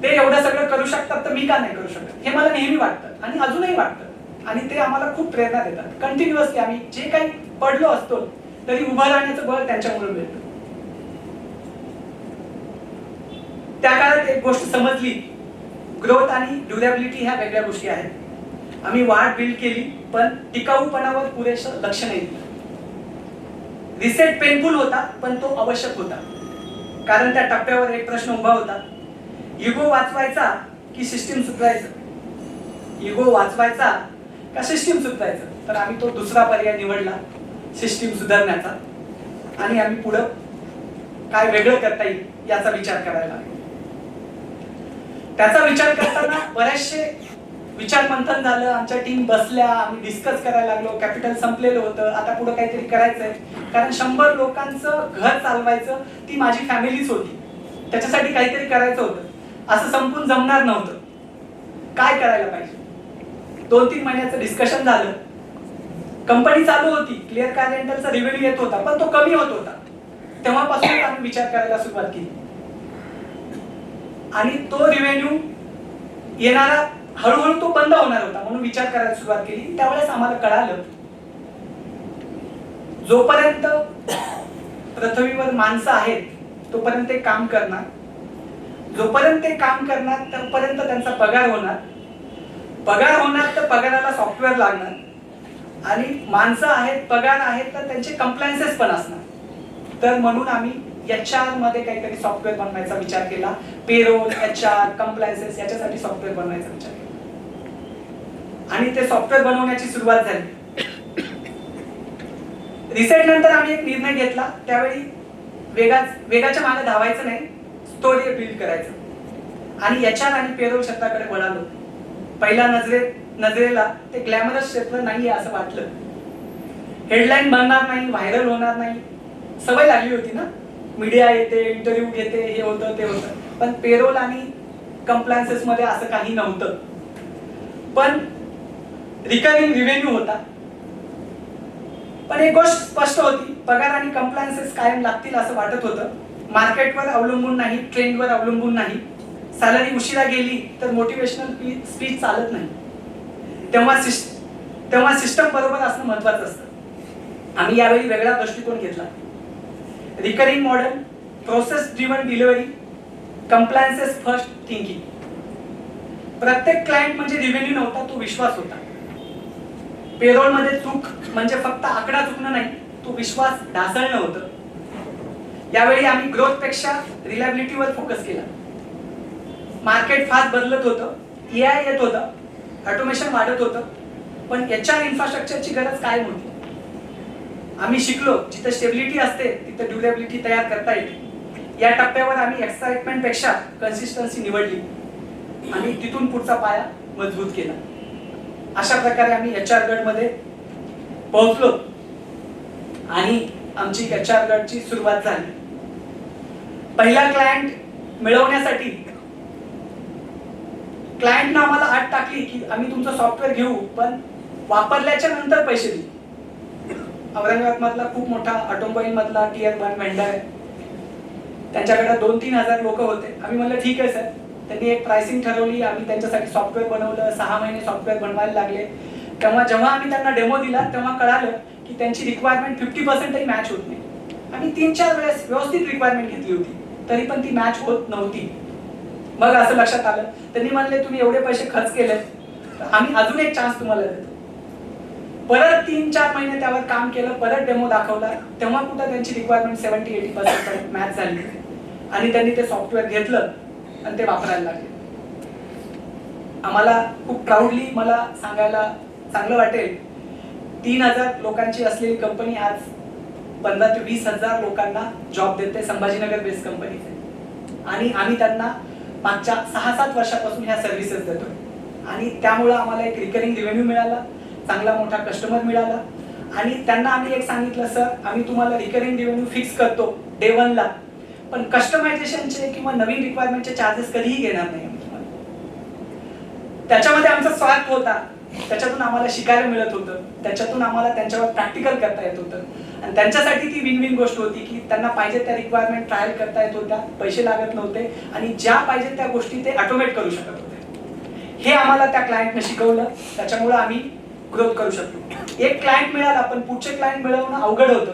ते एवढं सगळं करू शकतात तर मी का नाही करू शकत, हे मला नेहमी वाटतं आणि अजूनही वाटतं. आणि ते आम्हाला खूप प्रेरणा देतात. कंटिन्युअसली आम्ही जे काही पडलो असतो तरी उभं राहण्याचं बळ त्यांच्यामुळे मिळतं. त्या काळात एक गोष्ट समजली, ग्रोथ आणि ड्युरेबिलिटी ह्या वेगळ्या गोष्टी आहेत. आम्ही वाढ बिल्ड केली पण टिकाऊपणावर पुरेसं लक्ष नाही दिलं. रिसेट पेनफुल होता पण तो आवश्यक होता, कारण त्या टप्प्यावर एक प्रश्न उभा होता, इगो वाचवायचा की सिस्टीम सुधारायचं. इगो वाचवायचा का सिस्टीम सुधारायचं, तर आम्ही तो दुसरा पर्याय निवडला, सिस्टीम सुधारण्याचा. आणि आम्ही पुढं काय वेगळं करता येईल याचा विचार करायला लागलो. त्याचा विचार करताना बरेचसे विचार मंथन झालं, आमच्या टीम बसल्या, आम्ही डिस्कस करायला लागलो. कॅपिटल संपलेलं होतं, आता पुढे काहीतरी करायचंय, कारण 100 लोकांचं घर चालवायचं ती माझी फॅमिलीच होती. त्याच्यासाठी काहीतरी करायचं होतं, असं संपून जमणार नव्हतं. काय करायला पाहिजे, 2-3 महिन्याचं डिस्कशन झालं. कंपनी चालू होती, क्लिअर कार रेंटलचा रेव्हेन्यू येत होता पण तो कमी होत होता. तेव्हापासून आम्ही विचार करायला सुरुवात केली आणि तो रेव्हेन्यू येणारा हळूहळू तो बंद होणार होता, म्हणून विचार करायला सुरुवात केली. त्यावेळेस आम्हाला कळालं, जोपर्यंत पृथ्वीवर माणसं आहेत तोपर्यंत ते काम करणार, जोपर्यंत ते काम करणार तोपर्यंत त्यांचा पगार होणार, पगार होणार तर पगाराला सॉफ्टवेअर लागणार आणि माणसं आहेत, पगार आहेत तर त्यांचे कंप्लायन्सेस पण असणार. तर म्हणून आम्ही HR मध्ये काहीतरी सॉफ्टवेअर बनवायचा विचार केला. पेरोल, HR, कंप्लायन्सेस याच्यासाठी सॉफ्टवेअर बनवायचा विचार केला आणि ते सॉफ्टवेअर बनवण्याची सुरुवात झाली. रिसेट नंतर आम्ही एक निर्णय घेतला, त्यावेळी वेगाच्या मागे धावायचं नाही, स्टोरी बिल्ड करायचं आणि HR आणि पेरोल क्षेत्राकडे वळालो. पहिल्या नजरेला ते ग्लॅमरस क्षेत्र नाहीये असं वाटलं. हेडलाईन बनणार नाही, व्हायरल होणार नाही, सवय लागली होती ना, मीडिया येते, इंटरव्ह्यू घेते, हे होतं ते होतं. पण पेरोल आणि कंप्लायन्सेस मध्ये असं काही नव्हतं. पण रिकरिंग रेव्हेन्यू होता. पण एक गोष्ट स्पष्ट होती, पगार आणि कंप्लायन्सेस कायम लागतील असं वाटत होतं. मार्केटवर अवलंबून नाही, ट्रेंडवर अवलंबून नाही. सॅलरी उशिरा गेली तर मोटिवेशनल स्पीच चालत नाही. तेव्हा सिस्टम बरोबर असणं महत्वाचं असतं. आम्ही यावेळी वेगळा दृष्टिकोन घेतला. Recurring model, process driven delivery, compliances first thinking. प्रत्येक क्लायंट म्हणजे रेव्हेन्यू नव्हता, तो विश्वास होता. पेरोल मध्ये चूक म्हणजे फक्त आकडा चुकणं नाही, तो विश्वास ढासळणं होतं. यावेळी आम्ही ग्रोथ पेक्षा रिलायबिलिटीवर फोकस केला. मार्केट फास्ट बदलत होतं, AI येत होतं, ऑटोमेशन वाढत होतं, पण HR इन्फ्रास्ट्रक्चरची गरज कायम होती. आम्ही शिकलो, जिथे स्टेबिलिटी असते तिथे ड्युरेबिलिटी तयार करता येते. या टप्प्यावर आम्ही एक्साइटमेंट पेक्षा कन्सिस्टन्सी निवडली आणि तिथून पुढचा पाया मजबूत केला. अशा प्रकारे आम्ही HR गटमध्ये पोहोचलो आणि आमची HR गटची सुरुवात झाली. पहिला क्लायंट मिळवण्यासाठी क्लायंटनं आम्हाला अट टाकली की आम्ही तुमचं सॉफ्टवेअर घेऊ पण वापरल्याच्या नंतर पैसे देऊ. औरंगाबाद मधला खूप मोठा ऑटोमोबाईल मधला Tier 1 व्हेंडर आहे, त्यांच्याकडे 2-3 हजार लोक होते. आम्ही म्हणलं ठीक आहे सर. त्यांनी एक प्राइसिंग ठरवली, आम्ही त्यांच्यासाठी सॉफ्टवेअर बनवलं. 6 महिने सॉफ्टवेअर बनवायला लागले. जेव्हा आम्ही त्यांना डेमो दिला तेव्हा कळालं की त्यांची रिक्वायरमेंट 50% मॅच होत नाही. आम्ही 3-4 वेळेस व्यवस्थित रिक्वायरमेंट घेतली होती तरी पण ती मॅच होत नव्हती. मग असं लक्षात आलं, त्यांनी म्हणले तुम्ही एवढे पैसे खर्च केले तर आम्ही अजून एक चान्स तुम्हाला देतो. परत 3-4 महिने त्यावर काम केलं, परत डेमो दाखवला, तेव्हा कुठं त्यांची रिक्वायरमेंट 70-80% मॅच झाली आणि त्यांनी ते सॉफ्टवेअर घेतलं आणि ते वापरायला लागले. आम्हाला खूप प्राऊडली मला सांगायला चांगलं वाटेल, 3,000 लोकांची असलेली कंपनी आज 15,000 ते 20,000 लोकांना जॉब देते. संभाजीनगर बेस्ड कंपनी आणि आम्ही त्यांना मागच्या 6-7 वर्षापासून ह्या सर्व्हिसेस देतोय आणि त्यामुळे आम्हाला एक रिकरिंग रेव्हेन्यू मिळाला, चांगला मोठा कस्टमर मिळाला आणि त्यांना आम्ही एक सांगितलं, सर आम्ही तुम्हाला रिकरिंग रेव्हेन्यू फिक्स करतो डे 1 ला, पण कस्टमायझेशनचे किंवा नवीन रिक्वायरमेंटचे चार्जेस कधीही घेणार नाही आम्ही तुम्हाला. त्याच्यामध्ये आमचा स्वार्थ होता, त्याच्यातून आम्हाला शिकायला मिळत होतं, त्याच्यातून आम्हाला त्यांच्यावर प्रॅक्टिकल करता येत होतं आणि त्यांच्यासाठी ती विन विन गोष्ट होती की त्यांना पाहिजे त्या रिक्वायरमेंट ट्रायल करता येत होत्या, पैसे लागत नव्हते आणि ज्या पाहिजे त्या गोष्टी ते ऑटोमेट करू शकत होते. हे आम्हाला त्या क्लायंटने शिकवलं, त्याच्यामुळे आम्ही ग्रोथ करू शकतो. एक क्लायंट मिळाला पण पुढचे क्लायंट मिळवणं अवघड होतं.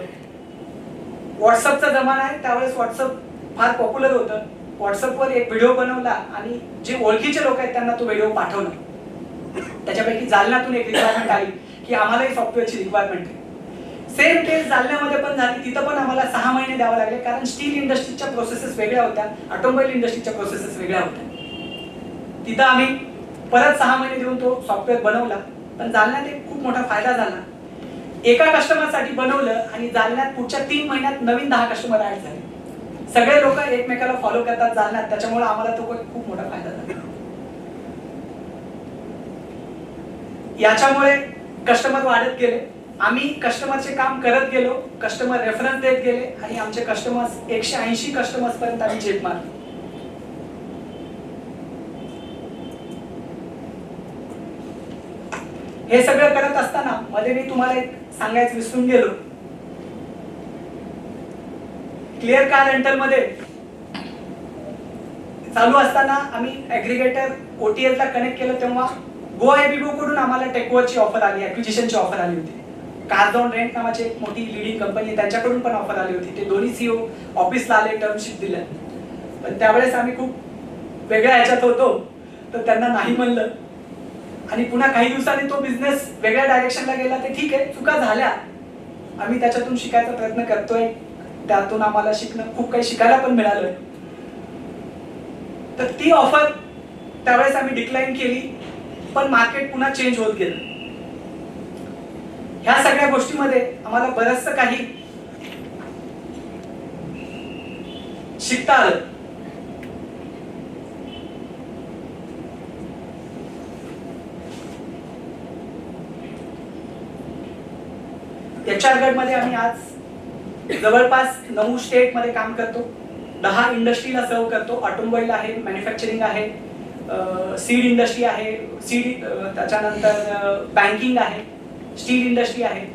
व्हॉट्सअपचा जमाना आहे, त्यावेळेस व्हॉट्सअप फार पॉप्युलर होतं. व्हॉट्सअपवर एक व्हिडिओ बनवला आणि जे ओळखीचे लोक आहेत त्यांना तो व्हिडिओ पाठवला. त्याच्यापैकी जालन्यातून एक रिक्वायरमेंट आली की आम्हालाही सॉफ्टवेअरची रिक्वायरमेंट आहे. सेम केस जालन्यामध्ये पण झाली, तिथं पण आम्हाला 6 महिने द्यावे लागले कारण स्टील इंडस्ट्रीच्या प्रोसेसेस वेगळ्या होत्या, ऑटोमोबाईल इंडस्ट्रीच्या प्रोसेसेस वेगळ्या होत्या. तिथं आम्ही परत 6 महिने देऊन तो सॉफ्टवेअर बनवला, पण जालन्यात एक खूप मोठा फायदा झाला. एका कस्टमरसाठी बनवलं आणि जालन्यात पुढच्या 3 महिन्यात नवीन 10 कस्टमर ऍड झाले. सगळे लोक एकमेकाला फॉलो करतात जालन्यात, त्याच्यामुळे आम्हाला तो खूप मोठा फायदा झाला. याच्यामुळे कस्टमर वाढत गेले, आम्ही कस्टमरचे काम करत गेलो, कस्टमर रेफरन्स देत गेले आणि आमचे कस्टमर्स 180 कस्टमर्स पर्यंत आम्ही झेप मारली. हे सगळं करत असताना मध्ये मी तुम्हाला एक सांगायचं विसरून गेलो. क्लिअर कार रेंटल मध्ये चालू असताना आम्ही ऍग्रीगेटर OTS ला कनेक्ट केलं, तेव्हा गो एबिगो कडून आम्हाला टेकओव्हरची ऑफर आली, ऍक्विजिशनची ऑफर आली होती. कार झोन रेंट नावाची एक मोठी लिडिंग कंपनी, त्यांच्याकडून पण ऑफर आली होती. ते दोन्ही CEO ऑफिसला आले, टर्मशीट दिल्या, पण त्यावेळेस आम्ही खूप वेगळ्या ह्याच्यात होतो तर त्यांना नाही म्हणलं आणि पुन्हा काही दिवसांनी तो बिझनेस वेगळ्या डायरेक्शनला गेला. ते ठीक आहे, चुका झाल्या, आम्ही त्याच्यातून शिकायचा प्रयत्न करतोय, त्यातून आम्हाला खूप काही शिकायला पण मिळालं. तर ती ऑफर त्यावेळेस आम्ही डिक्लाइन केली, पण मार्केट पुन्हा चेंज होत गेलं. ह्या सगळ्या गोष्टीमध्ये आम्हाला बरंचसं काही शिकता आलं. HR गटमध्ये आम्ही आज जवळपास 9 स्टेट मध्ये काम करतो, 10 इंडस्ट्रीला सर्व करतो. ऑटोमोबाईल आहे, मॅन्युफॅक्चरिंग आहे, सीड इंडस्ट्री आहे, त्याच्यानंतर बँकिंग आहे, स्टील इंडस्ट्री आहे.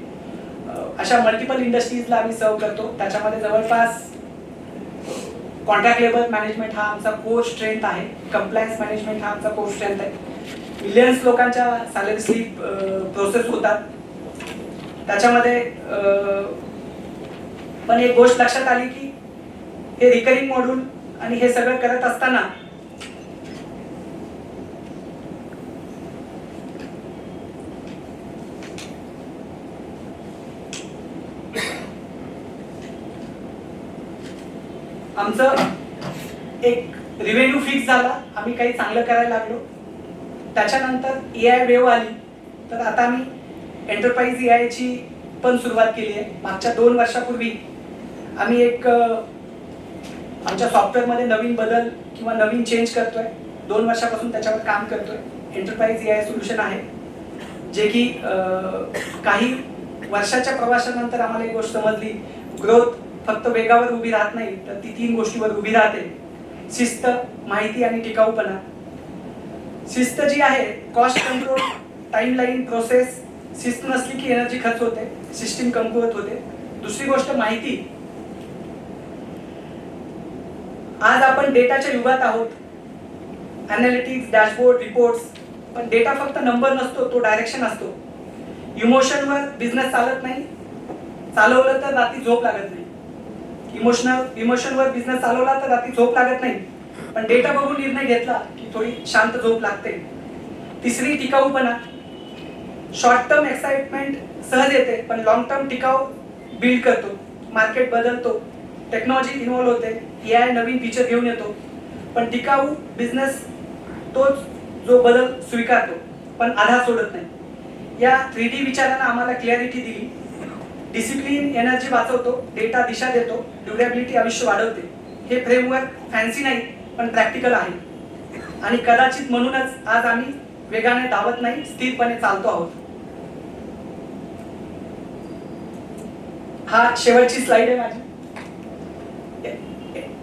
अशा मल्टिपल इंडस्ट्रीजला आम्ही सर्व करतो. त्याच्यामध्ये जवळपास कॉन्ट्रॅक्ट लेबर मॅनेजमेंट हा आमचा कोर स्ट्रेंथ आहे, कंप्लायन्स मॅनेजमेंट हा आमचा कोर स्ट्रेंथ आहे. मिलियन्स लोकांच्या सॅलरी स्लिप प्रोसेस होतात. त्याच्यामध्ये पण एक गोष्ट लक्षात आली की हे रिकरिंग मॉड्यूल आणि हे सगळं करत असताना आमचं एक रेव्हेन्यू फिक्स झाला, आम्ही काही चांगलं करायला लागलो. त्याच्यानंतर AI वेव्ह आली, तर आता आम्ही एंटरप्राइज AI ची पण सुरुवात केली आहे. मागच्या 2 वर्षापूर्वी आम्ही एक आमच्या सॉफ्टवेअरमध्ये नवीन बदल किंवा नवीन चेंज करतोय. 2 वर्षापासून त्याच्यावर काम करतोय. एंटरप्राइज AI सोल्युशन आहे, जे की काही वर्षाच्या प्रवासानंतर आम्हाला एक गोष्ट समजली, ग्रोथ फक्त वेगावर उभी राहत नाही, तर ती 3 गोष्टीवर उभी राहते: शिस्त, माहिती आणि टिकाऊपणा. शिस्त जी आहे, कॉस्ट कंट्रोल, टाइमलाईन, प्रोसेस. शिस्त नसली की एनर्जी खर्च होते, सिस्टीम कमकुवत होते. दुसरी गोष्ट माहिती. आज आपण डेटाच्या युगात आहोत. अॅनालिटिक्स, डॅशबोर्ड, रिपोर्ट्स, पण डेटा फक्त नंबर नसतो, तो डायरेक्शन असतो. इमोशनवर बिझनेस चालत नाही, चालवलं तर रात्री झोप लागत नाही. इमोशनवर बिझनेस चालवला तर रात्री झोप लागत नाही. पण डेटा बघून निर्णय घेतला की थोडी शांत झोप लागते. तिसरी टिकाऊपणा. शॉर्ट टर्म एक्साइटमेंट सहज येते, पण लॉंग टर्म टिकाऊ बिल्ड करतो. मार्केट बदलतो, टेक्नॉलॉजी इन्व्हॉल्व होते, AI नवीन फीचर घेऊन येतो, पण टिकाऊ बिझनेस तोच जो बदल स्वीकारतो पण आधार सोडत नाही. या 3D विचारानं आम्हाला क्लॅरिटी दिली. डिसिप्लिन एनर्जी वाचवतो, डेटा दिशा देतो, ड्युरेबिलिटी आयुष्य वाढवते. हे फ्रेमवर्क फॅन्सी नाही पण प्रॅक्टिकल आहे. आणि कदाचित म्हणूनच आज आम्ही वेगाने धावत नाही, स्थिरपणे चालतो आहोत. हा शेवटची स्लाइड आहे माझी.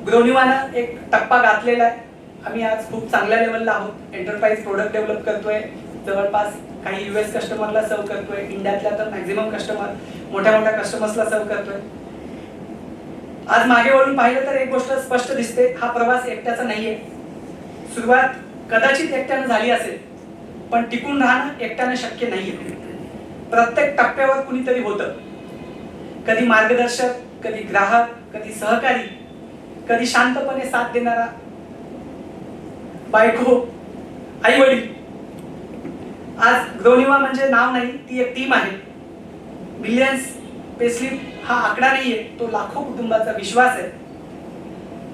ग्रोनिवानं एक टप्पा घातलेला आहे. आम्ही आज खूप चांगल्या लेवलला आहोत. एंटरप्राइज प्रोडक्ट डेव्हलप करतोय, जवळपास काही US कस्टमरला सर्व करतोय, इंडियातल्या तर मॅक्झिमम कस्टमर मोठ्या मोठ्या कस्टमर्सला सर्व करतोय. आज मागे वळून पाहिलं तर एक गोष्ट स्पष्ट दिसते, हा प्रवास एकट्याचा नाहीये. सुरुवात कदाचित एकट्यानं झाली असेल, पण टिकून राहणं एकट्यानं शक्य नाहीये. प्रत्येक टप्प्यावर कुणीतरी होतं. कधी मार्गदर्शक, कधी ग्राहक, कधी सहकारी, कधी शांतपणे साथ देणारा बायको, आई वडील. आज ग्रोनिवा म्हणजे नाव नाही, ती एक टीम आहे. मिलियन्स पेस्लिप हा आकडा नाहीये, तो लाखो कुटुंबाचा विश्वास आहे.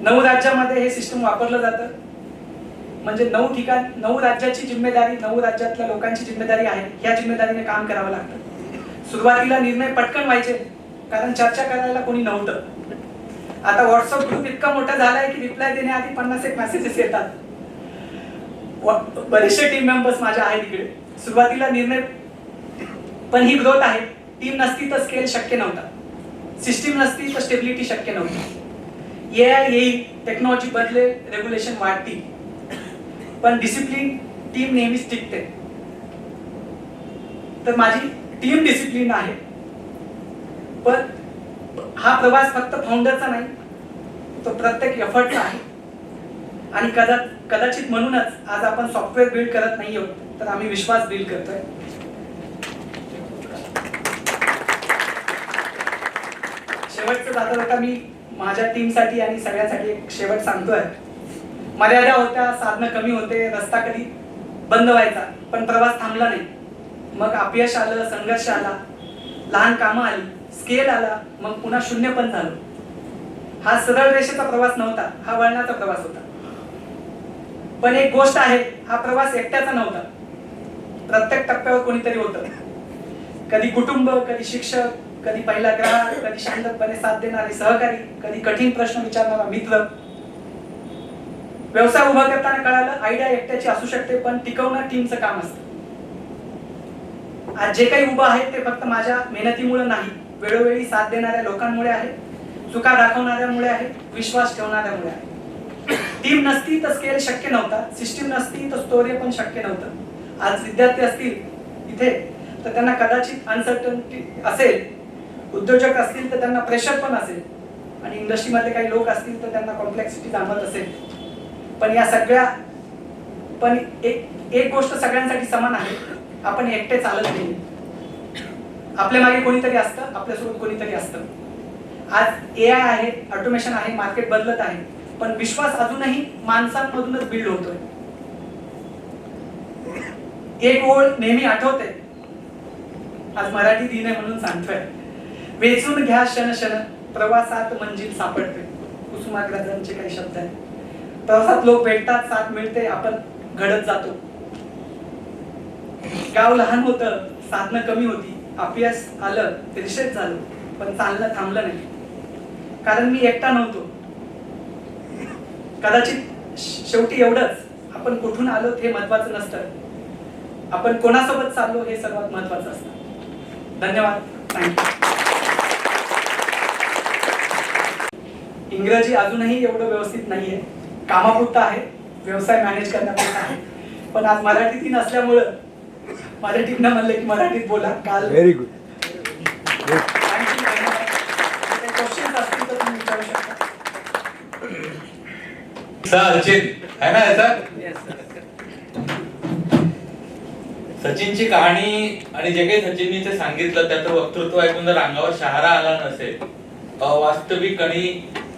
9 राज्यामध्ये हे सिस्टम वापरलं जातं. म्हणजे 9 ठिकाण, 9 राज्याची जिम्मेदारी, 9 राज्यातल्या लोकांची जिम्मेदारी आहे. ह्या जिम्मेदारीने काम करावं लागतं. सुरुवातीला निर्णय पटकन व्हायचे, कारण चर्चा करायला कोणी नव्हतं. आता व्हॉट्सअप ग्रुप इतका मोठा झालाय की रिप्लाय देण्याआधी 51 मेसेजेस येतात. बरेचसे टीम मेंबर्स माझ्या आहेत इकडे. सुरुवातीला निर्णय, पण ही ग्रोथ आहे. टीम नसती तर स्केल शक्य नव्हता. सिस्टीम नसती तर स्टेबिलिटी शक्य नव्हती. AI येईल, टेक्नॉलॉजी बदलेल, रेग्युलेशन वाढतील, पण डिसिप्लिन टीम नेहमीच टिकते. तर माझी टीम डिसिप्लिन आहे. पण हा प्रवास फक्त फाउंडरचा नाही, तो प्रत्येक एफर्टचा आहे. आणि कदाचित म्हणूनच आज आपण सॉफ्टवेअर बिल्ड करत नाही आहोत, तर आम्ही विश्वास बिल्ड करतोय. शेवटचं जाता जाता मी माझ्या टीमसाठी आणि सगळ्यांसाठी एक शेवट सांगतोय. मर्यादा होत्या, साधनं कमी होते, रस्ता कधी बंद व्हायचा, पण प्रवास थांबला नाही. मग अपयश आलं, संघर्ष आला, लहान कामं आली, स्केल आला, मग पुन्हा शून्य पण झालं. हा सरळ रेषेचा प्रवास नव्हता, हा वळणाचा प्रवास होता. पण एक गोष्ट आहे, हा प्रवास एकट्याचा नव्हता. प्रत्येक टप्प्यावर कोणीतरी होतं. कधी कुटुंब, कधी शिक्षक, कधी पहिला ग्राहक, कधी शांतपणे साथ देणारे सहकारी, कधी कठीण प्रश्न विचारणारा मित्र. व्यवसाय उभा करताना कळालं, आयडिया एकट्याची असू शकते, पण टिकवणं टीमचं काम असतं. आज जे काही उभं आहे ते फक्त माझ्या मेहनतीमुळे नाही, वेळोवेळी साथ देणाऱ्या लोकांमुळे आहे, चुका दाखवणाऱ्यामुळे आहे, विश्वास ठेवणाऱ्यामुळे आहे. टीम नसती तर स्केल शक्य नव्हता, सिस्टीम नसती तर स्टोरी पण शक्य नव्हतं. आज विद्यार्थी असतील इथे तर त्यांना कदाचित अनसर्टनिटी असेल, उद्योजक असतील तर त्यांना प्रेशर पण असेल, आणि इंडस्ट्रीमध्ये काही लोक असतील तर त्यांना कॉम्प्लेक्सिटी जाणवत असेल. पण या सगळ्या, पण एक गोष्ट सगळ्यांसाठी समान आहे, आपण एकटे चालत नाही. आपल्या मागे कोणीतरी असतं, आपल्यासोबत कोणीतरी असतं. आज AI आहे, ऑटोमेशन आहे, मार्केट बदलत आहे, पण विश्वास अजूनही माणसांमधूनच बिल्ड होतोय. एक ओळ नेहमी आठवते, आज मराठी दिन आहे म्हणून सांगतोय. वेचून घ्या क्षण क्षण, प्रवासात मंजिल सापडते. कुसुमाग्रजांचे काही शब्द आहेत. प्रवासात लोक भेटतात, साथ मिळते, आपण घडत जातो. गाव लहान होतं, साधनं कमी होती, अपयश आलं, रिसेट झालं, पण चालणं थांबलं नाही, कारण मी एकटा नव्हतो. कदाचित शेवटी एवढंच, आपण कुठून आलो हे महत्वाचं नसतं, आपण कोणासोबत चाललो हे सर्वात महत्वाचं असतं. धन्यवाद. थँक्यू. इंग्रजी अजूनही एवढं व्यवस्थित नाहीये, कामापुरता आहे, व्यवसाय मॅनेज करण्यापुरता आहे. पण आज मराठी दिन असल्यामुळं माझ्या टीमनं म्हणलं की मराठीत बोला. काल व्हेरी गुड. क्वेश्चन असतील तर तुम्ही विचारू शकता. सचिन है ना याचा? सचिनची कहाणी आणि जे काही सचिननी ते सांगितलं त्याचं वक्तृत्व ऐकून जर अंगावर शहारा आला नसेल, वास्तविक आणि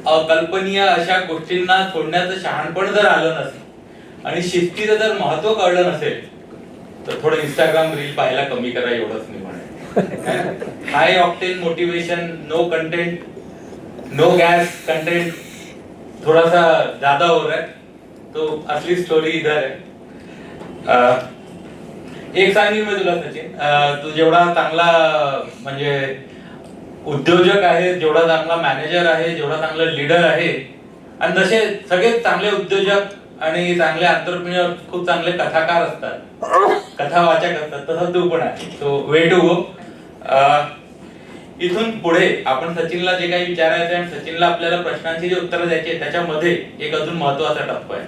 अकल्पनीय अशा गोष्टींना सोडण्याचं शहाणपण जर आलं नसेल आणि शिस्तीचं जर महत्व कळलं नसेल तर थोडं इंस्टाग्राम रील पाहायला कमी करा, एवढंच मी म्हणेन. High octane motivation, no content, no gas content थोड़ा सा ज्यादा हो रहा है, तो असली स्टोरी इधर है. एक सांगेन मी तुला सचिन, तू जेवढा चांगला म्हणजे उद्योजक आहे, जेवढा चांगला मॅनेजर आहे, जेवढा चांगला लीडर आहे, आणि जसे सगळे चांगले उद्योजक आणि चांगले एंटरप्रेन्योर खूप चांगले कथाकार असतात, कथावाचक असतात, तसं तू पण आहे. So way to go. इथून पुढे आपण सचिनला जे काही विचारायचं आहे, सचिनला आपल्याला प्रश्नांची जी उत्तरं द्यायची आहे, त्याच्यामध्ये एक अजून महत्वाचा टप्पा आहे.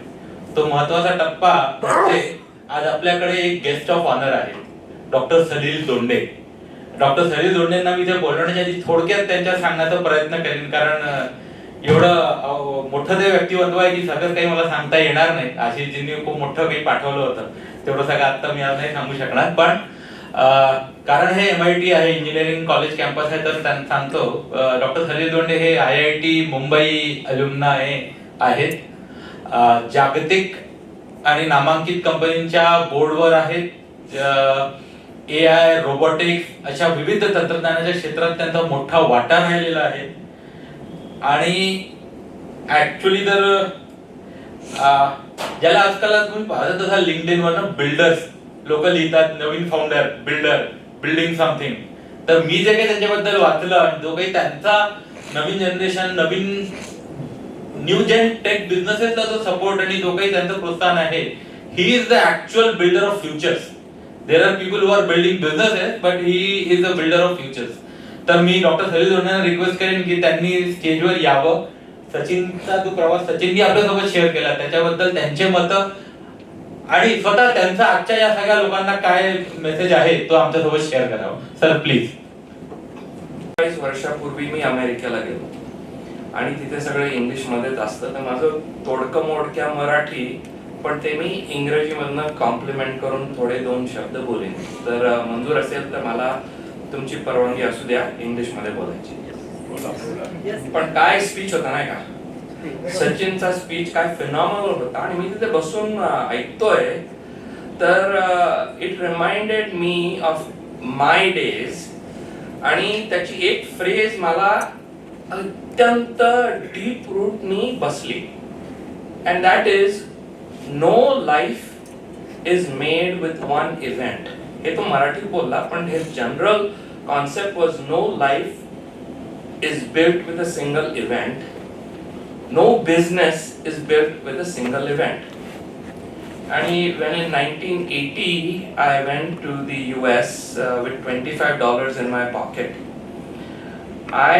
तो महत्वाचा टप्पा म्हणजे आज आपल्याकडे एक गेस्ट ऑफ ऑनर आहे, डॉक्टर सलील दोंडे. डॉक्टर सलील दोंडेंना मी ते बोलवण्याच्या आधी थोडक्यात त्यांच्या सांगण्याचा प्रयत्न करेन, कारण एवढं मोठं ते व्यक्तिमत्व आहे की सगळं काही मला सांगता येणार नाही. आशिषजींनी खूप मोठं काही पाठवलं होतं, तेवढं सगळं आता मी आज नाही सांगू शकणार. पण कारण हे MIT आहे, इंजिनिअरिंग कॉलेज कॅम्पस आहे, तर सांगतो डॉक्टर सलील दोंडे हे IIT मुंबई अलुमनाय आहेत. जागतिक आणि नामांकित कंपनीच्या बोर्डवर आहेत. AI, रोबोटिक्स अशा विविध तंत्रज्ञानाच्या क्षेत्रात त्यांचा मोठा वाटा राहिलेला आहे. आणि ऍक्च्युली तर ज्याला आजकाल तुम्ही पाहता तसा लिंक्डइन वर बिल्डर्स लोक लिहितात, नवीन फाउंडर, बिल्डर, बिल्डिंग समथिंग. तर मी जे काही त्यांच्याबद्दल वाचलं, जो काही त्यांचा नवीन जनरेशन, नवीन न्यू जेन टेक बिझनेसेसचा जो सपोर्ट आणि जो काही त्यांचं प्रोत्साहन आहे, he is the actual builder of futures. There are people who are building businesses, but he is the builder of futures. तर मी डॉक्टर सलील दोंडेंना रिक्वेस्ट करेन की त्यांनी स्टेजवर यावं. सचिनचा जो प्रवास सचिननी आपल्यासोबत शेअर केला, त्याच्याबद्दल त्यांचे मत आणि स्वतः त्यांचा आजच्या या सगळ्या लोकांना काय मेसेज आहे तो आमच्यासोबत शेअर करावा. Sir please. 40 वर्षापूर्वी मी अमेरिकेला गेलो आणि तिथे सगळे इंग्लिश मध्येच असतं, तर माझं तोडकं मोडक्या मराठी, पण ते मी इंग्रजीमधनं कॉम्प्लिमेंट करून थोडे 2 शब्द बोलेन. तर मंजूर असेल तर मला तुमची परवानगी असू द्या इंग्लिश मध्ये बोलायची. पण काय स्पीच होता नाही का, सचिनचा स्पीच काय फिनॉमिनल होता. आणि मी तिथे बसून ऐकतोय तर it reminded me of my days. आणि त्याची एक फ्रेज मला अत्यंत डीप रूटनी बसली, and that is no life is made with one event. हे तो मराठीत बोलला, पण हे general concept was no life is built with a single event. No business is built with a single event. And when in 1980 I went to the US with $25 in my pocket, I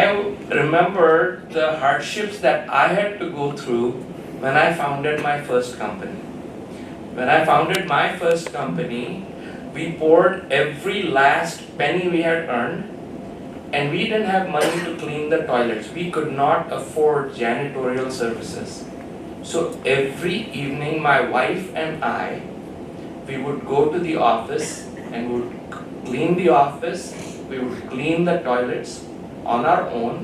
remembered the hardships that I had to go through when I founded my first company. When I founded my first company, we poured every last penny we had earned, and we didn't have money to clean the toilets. We could not afford janitorial services. So every evening my wife and I, we would go to the office and would clean the office. We would clean the toilets on our own.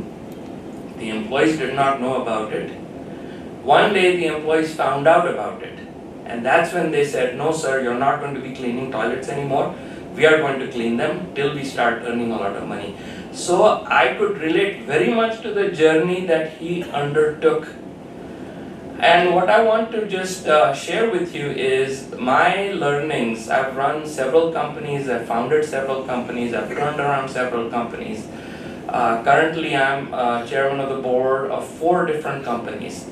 The employees did not know about it. One day the employees found out about it, and that's when they said, "No sir, you're not going to be cleaning toilets anymore. We are going to clean them till we start earning a lot of money." So I could relate very much to the journey that he undertook. And what I want to just share with you is my learnings. I've run several companies, I've founded several companies, I've turned around several companies. Currently I'm chairman of the board of 4 different companies.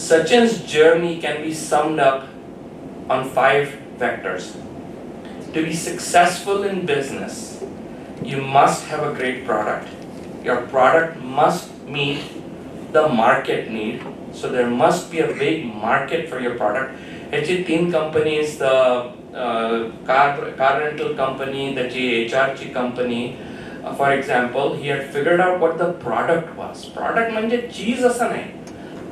Sachin's journey can be summed up on 5 vectors. To be successful in business, you must have a great product. Your product must meet the market need. So there must be a big market for your product. ह्याची 3 companies, the car rental company, the HR ची company, for example, he had figured out what the product was. Product म्हणजे चीज असं नाही.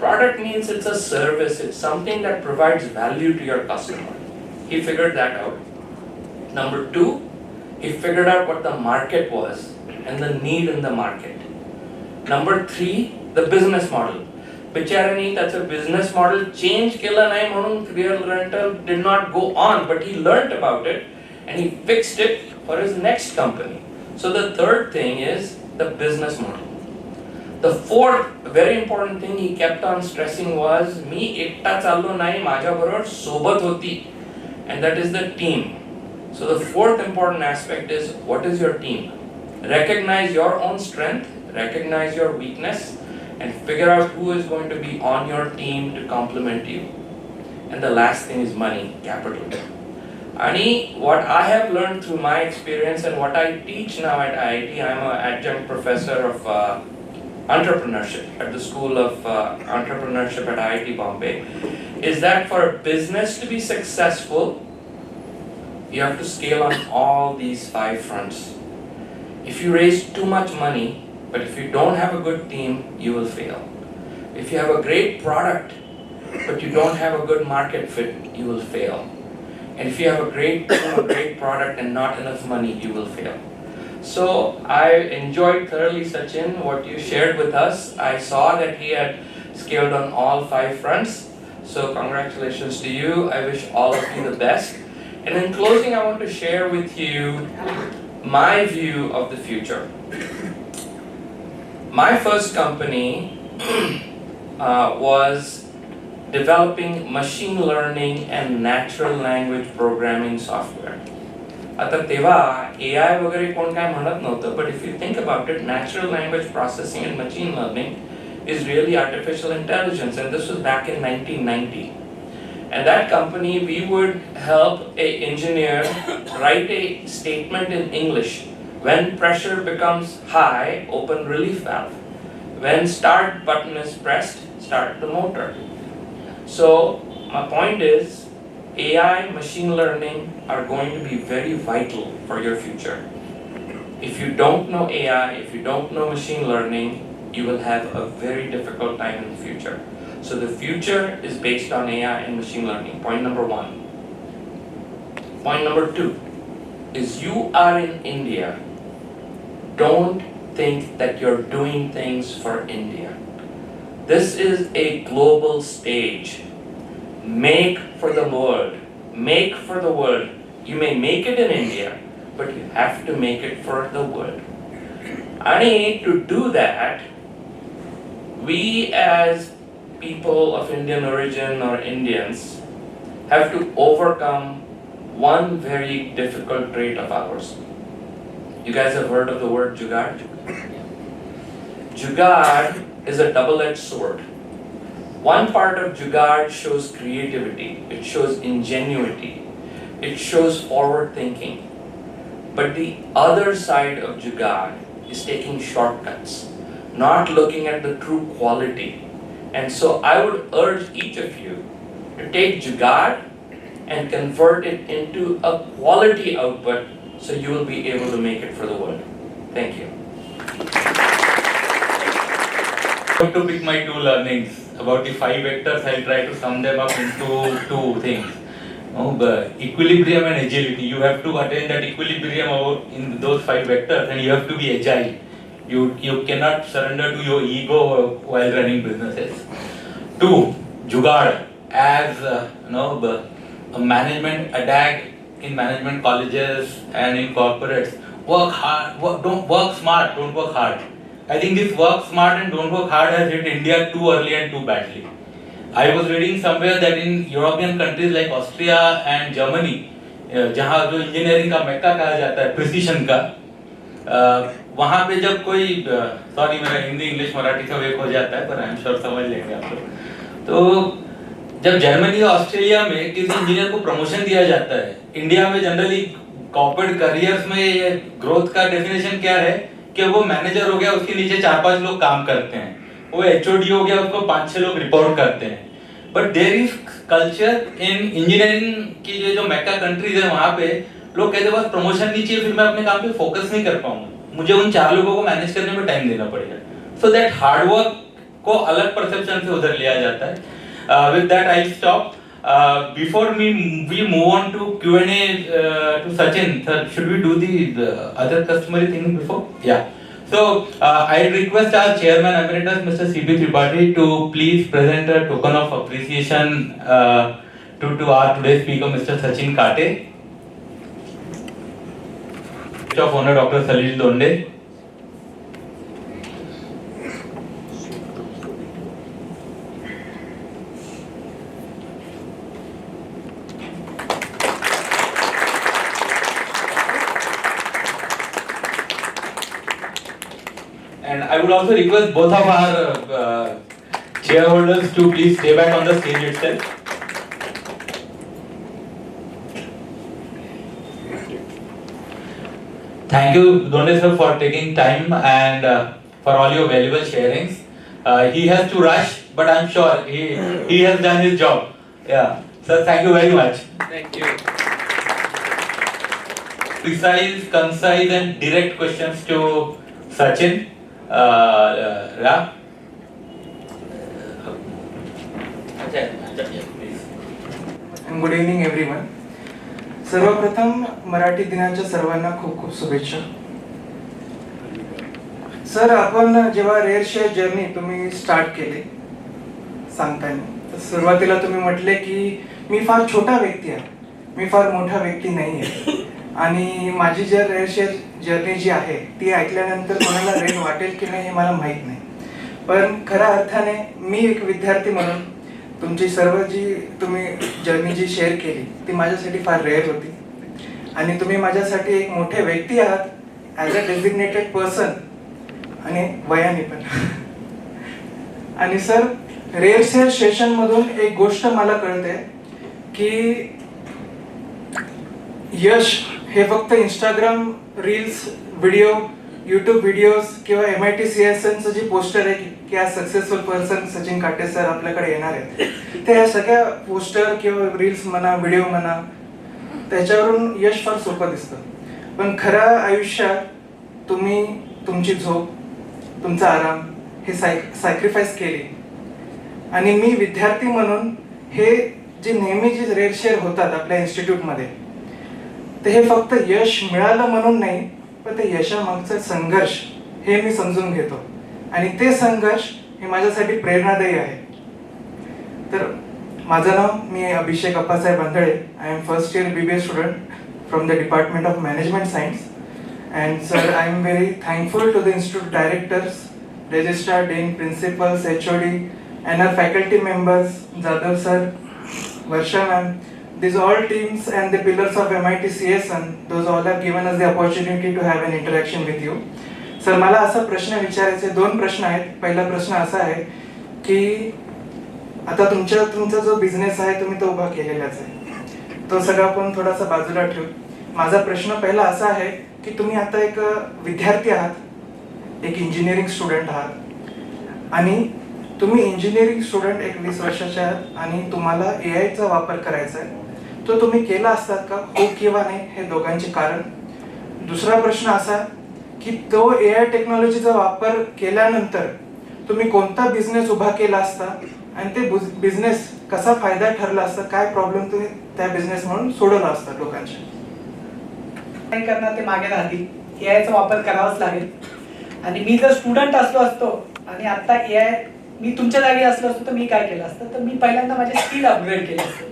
Product means it's a service, it's something that provides value to your customer. He figured that out. Number 2, he figured out what the market was and the need in the market. Number 3, the business model. बिचाऱ्यांनी त्याचं बिझनेस मॉडेल चेंज केलं नाही म्हणून real rental did not go on, but he learned about it and he fixed it for his next company. So the third thing is the business model. The fourth very important thing he kept on stressing was मी एकटा चाललो नाही, माझ्याबरोबर सोबत होती, and that is the team. So the fourth important aspect is what is your team? Recognize your own strength, recognize your weakness, and figure out who is going to be on your team to complement you. And the last thing is money, capital. And what I have learned through my experience and what I teach now at IIT, I'm an adjunct professor of entrepreneurship at the School of Entrepreneurship at IIT Bombay, is that for a business to be successful, you have to scale on all these 5 fronts. If you raise too much money, but if you don't have a good team, you will fail. If you have a great product, but you don't have a good market fit, you will fail. And if you have a great team, a great product and not enough money, you will fail. So I enjoyed thoroughly, Sachin, what you shared with us. I saw that he had scaled on all 5 fronts. So congratulations to you. I wish all of you the best. And in closing, I want to share with you my view of the future. My first company was developing machine learning and natural language programming software. आता तेव्हा AI वगैरे कोण काय म्हणत नव्हतं, but if you think about it, natural language processing and machine learning is really artificial intelligence, and this was back in 1990. And that company, we would help a engineer write a statement in English. When pressure becomes high, open relief valve. When start button is pressed, start the motor. So my point is, AI, machine learning are going to be very vital for your future. If you don't know AI, if you don't know machine learning, you will have a very difficult time in the future. So the future is based on AI and machine learning, point number 1. Point number 2 is you are in India. Don't think that you're doing things for India. This is a global stage. Make for the world. Make for the world. You may make it in India, but you have to make it for the world. And to do that, we as people of Indian origin or Indians have to overcome one very difficult trait of ours. You guys have heard of the word jugaad? Jugaad is a double-edged sword. One part of jugaad shows creativity, it shows ingenuity, it shows forward thinking. But the other side of jugaad is taking shortcuts, not looking at the true quality. And so I would urge each of you to take jugaad and convert it into a quality output so you will be able to make it for the world. Thank you. I have to pick my 2 learnings about the 5 vectors. I'll try to sum them up into 2 things. The equilibrium and agility. You have to attain that equilibrium in those 5 vectors, and you have to be agile. You cannot surrender to your ego while running businesses. 2, jugaad. As a management adag in management colleges and in corporates, work hard, work smart, don't work hard. I think this work smart and don't work hard has hit India too early and too badly. I was reading somewhere that in European countries like Austria and Germany, जहाँ जो इंजीनियरिंग का मेक्का कहा जाता है, प्रिसिशन का, वहाँ पे जब कोई, सॉरी मेरा हिंदी इंग्लिश मराठी सब एक हो जाता है, पर आई एम श्योर समझ लेंगे आप लोग. तो जब जर्मनी और ऑस्ट्रेलिया में किसी इंजीनियर को प्रमोशन दिया जाता है, इंडिया में जनरली कॉर्पोरेट करियर्स में ग्रोथ का डेफिनेशन क्या है कि वो मैनेजर हो गया, उसके नीचे 4-5 लोग काम करते हैं, वो एचओडी हो गया, उसको 5-6 लोग रिपोर्ट करते हैं. But there is culture in engineering की जो मेक्का कंट्रीज है, वहां पे लोग कहते हैं बस प्रमोशन नहीं चाहिए, फिर मैं अपने काम पे फोकस नहीं कर पाऊंगा, मुझे उन 4 लोगों को मैनेज करने में टाइम देना पड़ेगा. सो दैट हार्डवर्क को अलग परसेप्शन से उधर लिया जाता है. With that I'll stop. Before we move on to Q&A to Sachin, sir, should we do the other customary thing before? Yeah. So I request our chairman emeritus, Mr. C.B. Tripathi, to please present a token of appreciation to our today's speaker, Mr. Sachin Kate. Of Honor, Dr. Salil Donde. And I would also request both of our shareholders to please stay back on the stage itself. Thank you, Donde sir, for taking time and for all your valuable sharings. He has to rush, but I'm sure he has done his job. Yeah, sir, thank you very much. Thank you. Precise, concise, and direct questions to Sachin. Please. Good evening everyone. सर्वप्रथम मराठी दिनाच्या सर्वांना खूप खूप शुभेच्छा. सर, आपण जेव्हा रेअर शेअर जर्नी तुम्ही स्टार्ट केले सांगताना, तर सुरुवातीला तुम्ही म्हटले की मी फार छोटा व्यक्ती आहे, मी फार मोठा व्यक्ती नाही आहे, आणि माझी जर रेअर शेअर जर्नी जी आहे ती ऐकल्यानंतर कोणाला रेन वाटेल की नाही हे मला माहीत नाही. पण खऱ्या अर्थाने मी एक विद्यार्थी म्हणून तुमची सर्व जी तुम्ही जर्नी जी शेअर केली ती माझ्यासाठी फार रेअर होती, आणि तुम्ही माझ्यासाठी एक मोठे व्यक्ती आहात ॲज अ डेझिग्नेटेड पर्सन आणि वयाने पण. आणि सर, रेअर शेअर सेशनमधून एक गोष्ट मला कळते की यश हे फक्त Instagram reels, video, YouTube videos किंवा MIT CSNचं जे पोस्टर आहे की आज सक्सेसफुल पर्सन सचिन काटे सर आपल्याकडे येणार आहेत, ते ह्या सगळ्या पोस्टर किंवा रील्स म्हणा, व्हिडिओ म्हणा, त्याच्यावरून यश फार सोपं दिसतं. पण खऱ्या आयुष्यात तुम्ही तुमची झोप, तुमचा आराम हे सॅक्रिफाईस केली. आणि मी विद्यार्थी म्हणून हे जे नेहमी जे रेअर शेअर होतात आपल्या इन्स्टिट्यूटमध्ये, ते हे फक्त यश मिळालं म्हणून नाही, पण ते यशामागचं संघर्ष हे मी समजून घेतो, आणि ते संघर्ष हे माझ्यासाठी प्रेरणादायी आहे. तर माझं नाव, मी Abhishek Appasaheb Andhale. I am first year BBA student from the department of management science. And sir, I am very thankful to the institute directors, registrar, dean, principals, HOD, and our faculty members, Jadhav sir, Varsha ma'am. These all teams and the pillars of MIT CSN, those all have given us the opportunity to have an interaction with you. Sir, मला असा प्रश्न विचारायचे, दोन प्रश्न आहेत. पहिला प्रश्न असा आहे की आता तुमचा जो बिझनेस आहे तुम्ही तो उभा केलेलाच आहे, तो सगळा आपण थोडासा बाजूला ठेवू. माझा प्रश्न पहिला असा आहे की तुम्ही आता एक विद्यार्थी आहात, एक इंजिनिअरिंग स्टुडंट आहात, आणि तुम्ही इंजिनिअरिंग स्टुडंट एक 20 वर्षाचे आहात, आणि तुम्हाला AIचा वापर करायचा आहे. तो तुम्ही केला असतात का, हो किंवा नाही, हे दोघांचे कारण. दुसरा प्रश्न असा की तो AI टेक्नॉलॉजीचा वापर केल्यानंतर तुम्ही कोणता बिझनेस उभा केला असता, आणि ते बिझनेस कसा फायदा ठरला असता, काय प्रॉब्लेम तुम्ही त्या बिझनेस म्हणून सोडवला असता लोकांचे. नाही करणार ते मागे राहतील, AIचा वापर करावाच लागेल. आणि मी जर स्टुडंट असतो आणि आता AI मी तुमच्या जागी असलो असतो तर मी काय केलं असतं, तर मी पहिल्यांदा माझे स्किल अपग्रेड केले असते.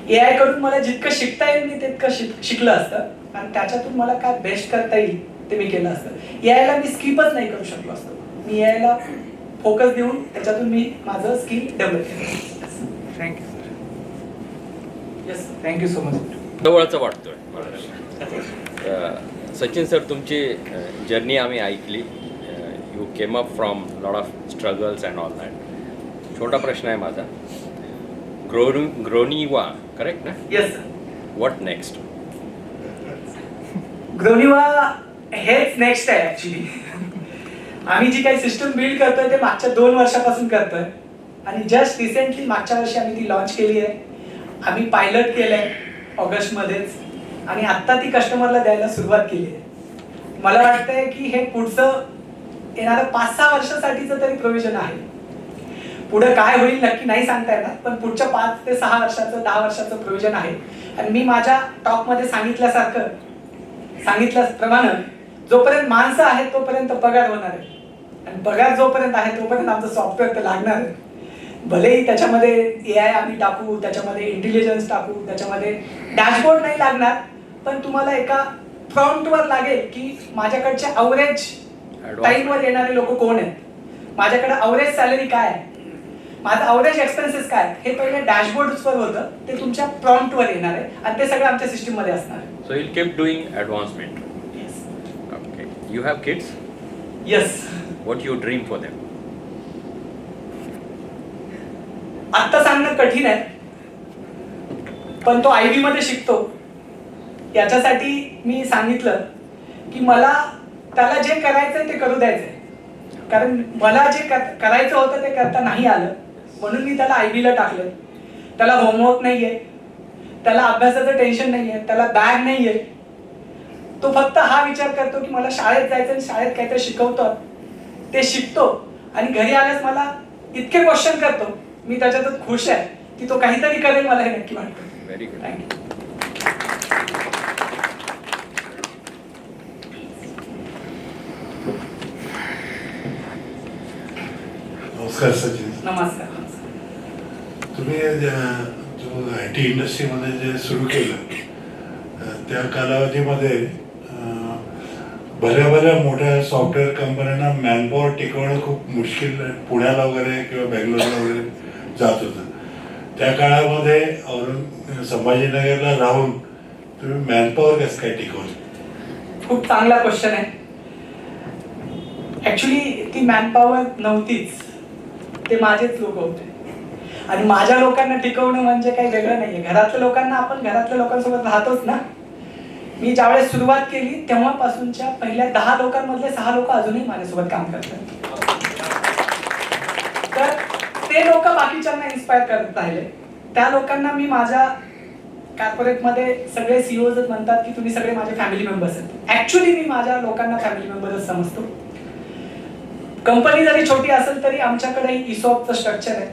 AI कडून मला जितकं शिकता येईल मी तितकं शिकलं असतं, आणि त्याच्यातून मला काय बेस्ट करता येईल ते मी केलं असतं. AI ला मी स्किपच नाही करू शकलो असतो. मी AI ला फोकस देऊन त्याच्यातून मी माझं स्किल डेव्हलप केलं. Thank you sir. Yes, thank you so much. जवळचं वाटतोय. सचिन सर, तुमची जर्नी आम्ही ऐकली. You came up from lot of struggles and all that. छोटा प्रश्न आहे माझा. ग्रोनिवा, करेक्ट ना? Yes sir. What next? ग्रोनिवा हेच नेक्स्ट आहे ऍक्च्युली. आम्ही जी काही सिस्टम बिल्ड करतोय ते मागच्या 2 वर्षापासून करतोय, आणि जस्ट रिसेंटली मागच्या वर्षी आम्ही ती लॉन्च केली आहे. आम्ही पायलट केलंय ऑगस्टमध्येच, आणि आत्ता ती कस्टमरला द्यायला सुरुवात केली आहे. मला वाटतंय की हे पुढचं येणाऱ्या 5-6 वर्षासाठीचं तरी प्रोव्हिजन आहे. पुढे काय होईल नक्की नाही सांगता येणार, पण पुढच्या 5 ते 6 वर्षाचं 10 वर्षाचं प्रोव्हिजन आहे. आणि मी माझ्या टॉकमध्ये सांगितल्याप्रमाणे जोपर्यंत माणसं आहेत तोपर्यंत पगार होणार आहे, आणि पगार जोपर्यंत आहे तोपर्यंत आमचं सॉफ्टवेअर तर लागणार आहे. भलेही त्याच्यामध्ये AI आम्ही टाकू, त्याच्यामध्ये इंटेलिजन्स टाकू, त्याच्यामध्ये डॅशबोर्ड नाही लागणार, पण तुम्हाला एका फ्रंटवर लागेल की माझ्याकडचे अवरेज टाईमवर येणारे लोक कोण आहेत, माझ्याकडे अवरेज सॅलरी काय आहे, माझा अवरेज एक्सपेन्सेस काय आहे, हे पहिले डॅशबोर्डवर होतं, ते तुमच्या प्रॉम्प्टवर येणार आहे आणि ते सगळं आमच्या सिस्टीममध्ये असणार आहे. So you'll keep doing advancement. Yes. Okay. You have kids? Yes. What you dream for them? आत्ता सांगणं कठीण आहे, पण तो IB मध्ये शिकतो याच्यासाठी मी सांगितलं की मला त्याला जे करायचंय ते करू द्यायचंय, कारण मला जे करायचं होतं ते करता नाही आलं, म्हणून मी त्याला IB ला टाकलं. त्याला होमवर्क नाहीये, त्याला अभ्यासाचं टेन्शन नाहीये, त्याला बॅग नाहीये. तो फक्त हा विचार करतो की मला शाळेत जायचं आणि शाळेत काहीतरी शिकवतात ते शिकतो, आणि घरी आल्यास मला इतके क्वेश्चन करतो, मी त्याच्यातच खुश आहे की तो काहीतरी करेल, मला हे नक्की वाटतं. Very good. थँक्यू. नमस्कार सचिन. नमस्कार. तुम्ही जो IT इंडस्ट्रीमध्ये जे सुरू केलं त्या कालावधीमध्ये बऱ्या मोठ्या सॉफ्टवेअर कंपन्यांना मॅनपॉवर टिकवणं खूप मुश्किल, पुण्याला वगैरे किंवा बेंगलोरला वगैरे जात होतं. त्या काळामध्ये संभाजीनगरला राहून तुम्ही मॅनपॉवर कसं काय टिकवलं? खूप चांगला क्वेश्चन आहे. ऍक्च्युली ती मॅनपॉवर नव्हतीच, ते माझेच लोक होते, आणि माझ्या लोकांना टिकवणं म्हणजे काही वेगळं नाहीये. घरातल्या लोकांना, आपण घरातल्या लोकांसोबत राहतोच ना. मी ज्यावेळेस सुरुवात केली तेव्हापासूनच्या पहिल्या 10 लोकांमधले 6 लोक अजूनही माझ्यासोबत काम करतात. तर ते लोक बाकीच्यांना इन्स्पायर करत राहिले. त्या लोकांना मी माझ्या कॉर्पोरेटमध्ये सगळे CEOज म्हणतात की तुम्ही सगळे माझे फॅमिली मेंबर्स आहेत. ऍक्च्युली मी माझ्या लोकांना फॅमिली मेंबरच समजतो. कंपनी जरी छोटी असेल तरी आमच्याकडे ESOPचं स्ट्रक्चर आहे.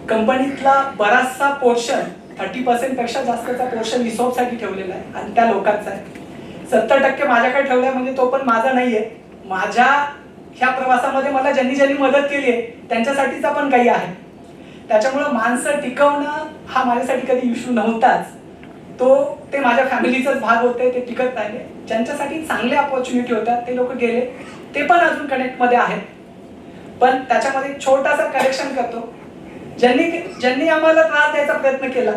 कंपनीतला बराचसा पोर्शन, 30% पेक्षा जास्तचा पोर्शन ESOP साठी ठेवलेला आहे, आणि त्या लोकांचा आहे. 70% माझ्याकडे ठेवलाय, म्हणजे तो पण माझा नाहीये. माझ्या ह्या प्रवासामध्ये मला ज्यांनी मदत केली आहे त्यांच्यासाठीचा पण काही आहे. त्याच्यामुळे माणसं टिकवणं हा माझ्यासाठी कधी इश्यू नव्हताच. ते माझ्या फॅमिलीचाच भाग होते, ते टिकत राहिले. ज्यांच्यासाठी चांगले अपॉर्च्युनिटी होत्या ते लोक गेले, ते पण अजून कनेक्टमध्ये आहेत. पण त्याच्यामध्ये छोटासा करेक्शन करतो, ज्यांनी आम्हाला त्रास द्यायचा प्रयत्न केला,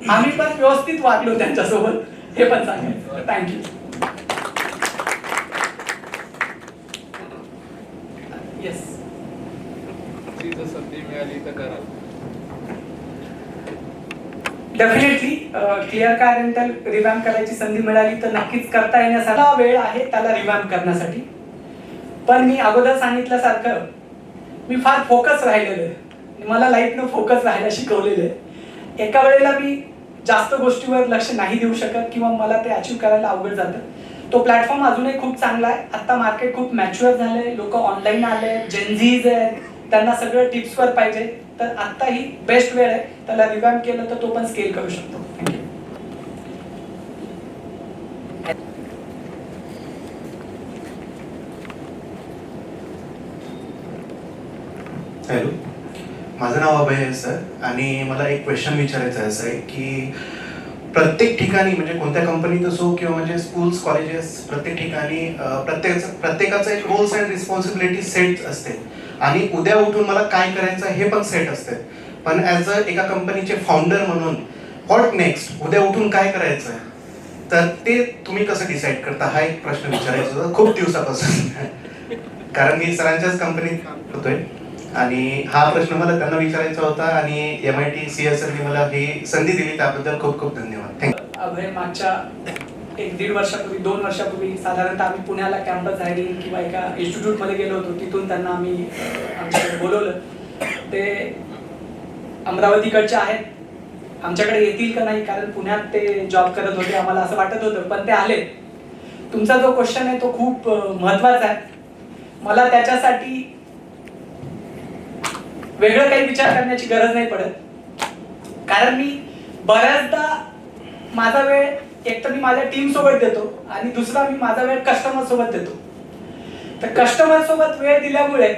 आम्ही पण व्यवस्थित वागलो त्यांच्यासोबत, हे पण सांगायचं. थँक्यू. येस. संधी मिळाली तर करा. डेफिनेटली क्लिअर कार रेंटल रिवॅम्प करायची संधी मिळाली तर नक्कीच करता येण्यासाठी वेळ आहे त्याला रिवॅम्प करण्यासाठी. पण मी अगोदर सांगितल्यासारखं मी फार फोकस राहिलेलो आहे, मला लाईफनं फोकस राहायला शिकवलेलं आहे. एका वेळेला मी जास्त गोष्टीवर लक्ष नाही देऊ शकत किंवा मला ते अचीव करायला अवघड जातं. तो प्लॅटफॉर्म अजूनही खूप चांगला आहे. आता मार्केट खूप मॅच्युअर झालंय, लोक ऑनलाईन आले, जेनझीज आहेत, त्यांना सगळं टिप्सवर पाहिजे. तर आता ही बेस्ट वेळ आहे, त्याला रिवॅम्प केलं तर तो पण स्केल करू शकतो. हॅलो, माझं नाव अभय आहे सर, आणि मला एक क्वेश्चन विचारायचं आहे असं आहे की प्रत्येक ठिकाणी, म्हणजे कोणत्या कंपनीत असो किंवा म्हणजे स्कूल्स, कॉलेजेस, प्रत्येक ठिकाणी प्रत्येकाचं एक रोल्स अँड रिस्पॉन्सिबिलिटी सेट असते, आणि उद्या उठून मला काय करायचं हे पण सेट असते. पण ॲज अ एका कंपनीचे फाउंडर म्हणून व्हॉट नेक्स्ट, उद्या उठून काय करायचं आहे, तर ते तुम्ही कसं डिसाईड करता, हा एक प्रश्न विचारायचा होता खूप दिवसापासून. कारण मी सरांच्याच कंपनीत काम करतोय, आणि हा प्रश्न मला त्यांना विचारायचा होता, आणि MIT CSRने मला ही संधी दिली त्याबद्दल खूप खूप धन्यवाद. थँक्यू. अभय मागच्या 1-1.5 वर्षापूर्वी, 2 वर्षापूर्वी साधारणतः आम्ही पुण्याला कॅम्पस हायरिंग किंवा एका इन्स्टिट्यूटमध्ये गेलो होतो. तिथून त्यांना आम्ही आमच्याकडे बोलवलं. ते अमरावतीकडचे आहेत, आमच्याकडे येतील का नाही, कारण पुण्यात ते जॉब करत होते, आम्हाला असं वाटत होतं, पण ते आले. तुमचा जो क्वेश्चन आहे तो खूप महत्त्वाचा आहे. मला त्याच्यासाठी वेगळं काही विचार करण्याची गरज नाही पडत, कारण मी बऱ्याचदा माझा वेळ एक तर मी माझ्या टीम सोबत देतो आणि दुसरा मी माझा वेळ कस्टमर सोबत देतो. तर कस्टमर सोबत वेळ दिल्यामुळे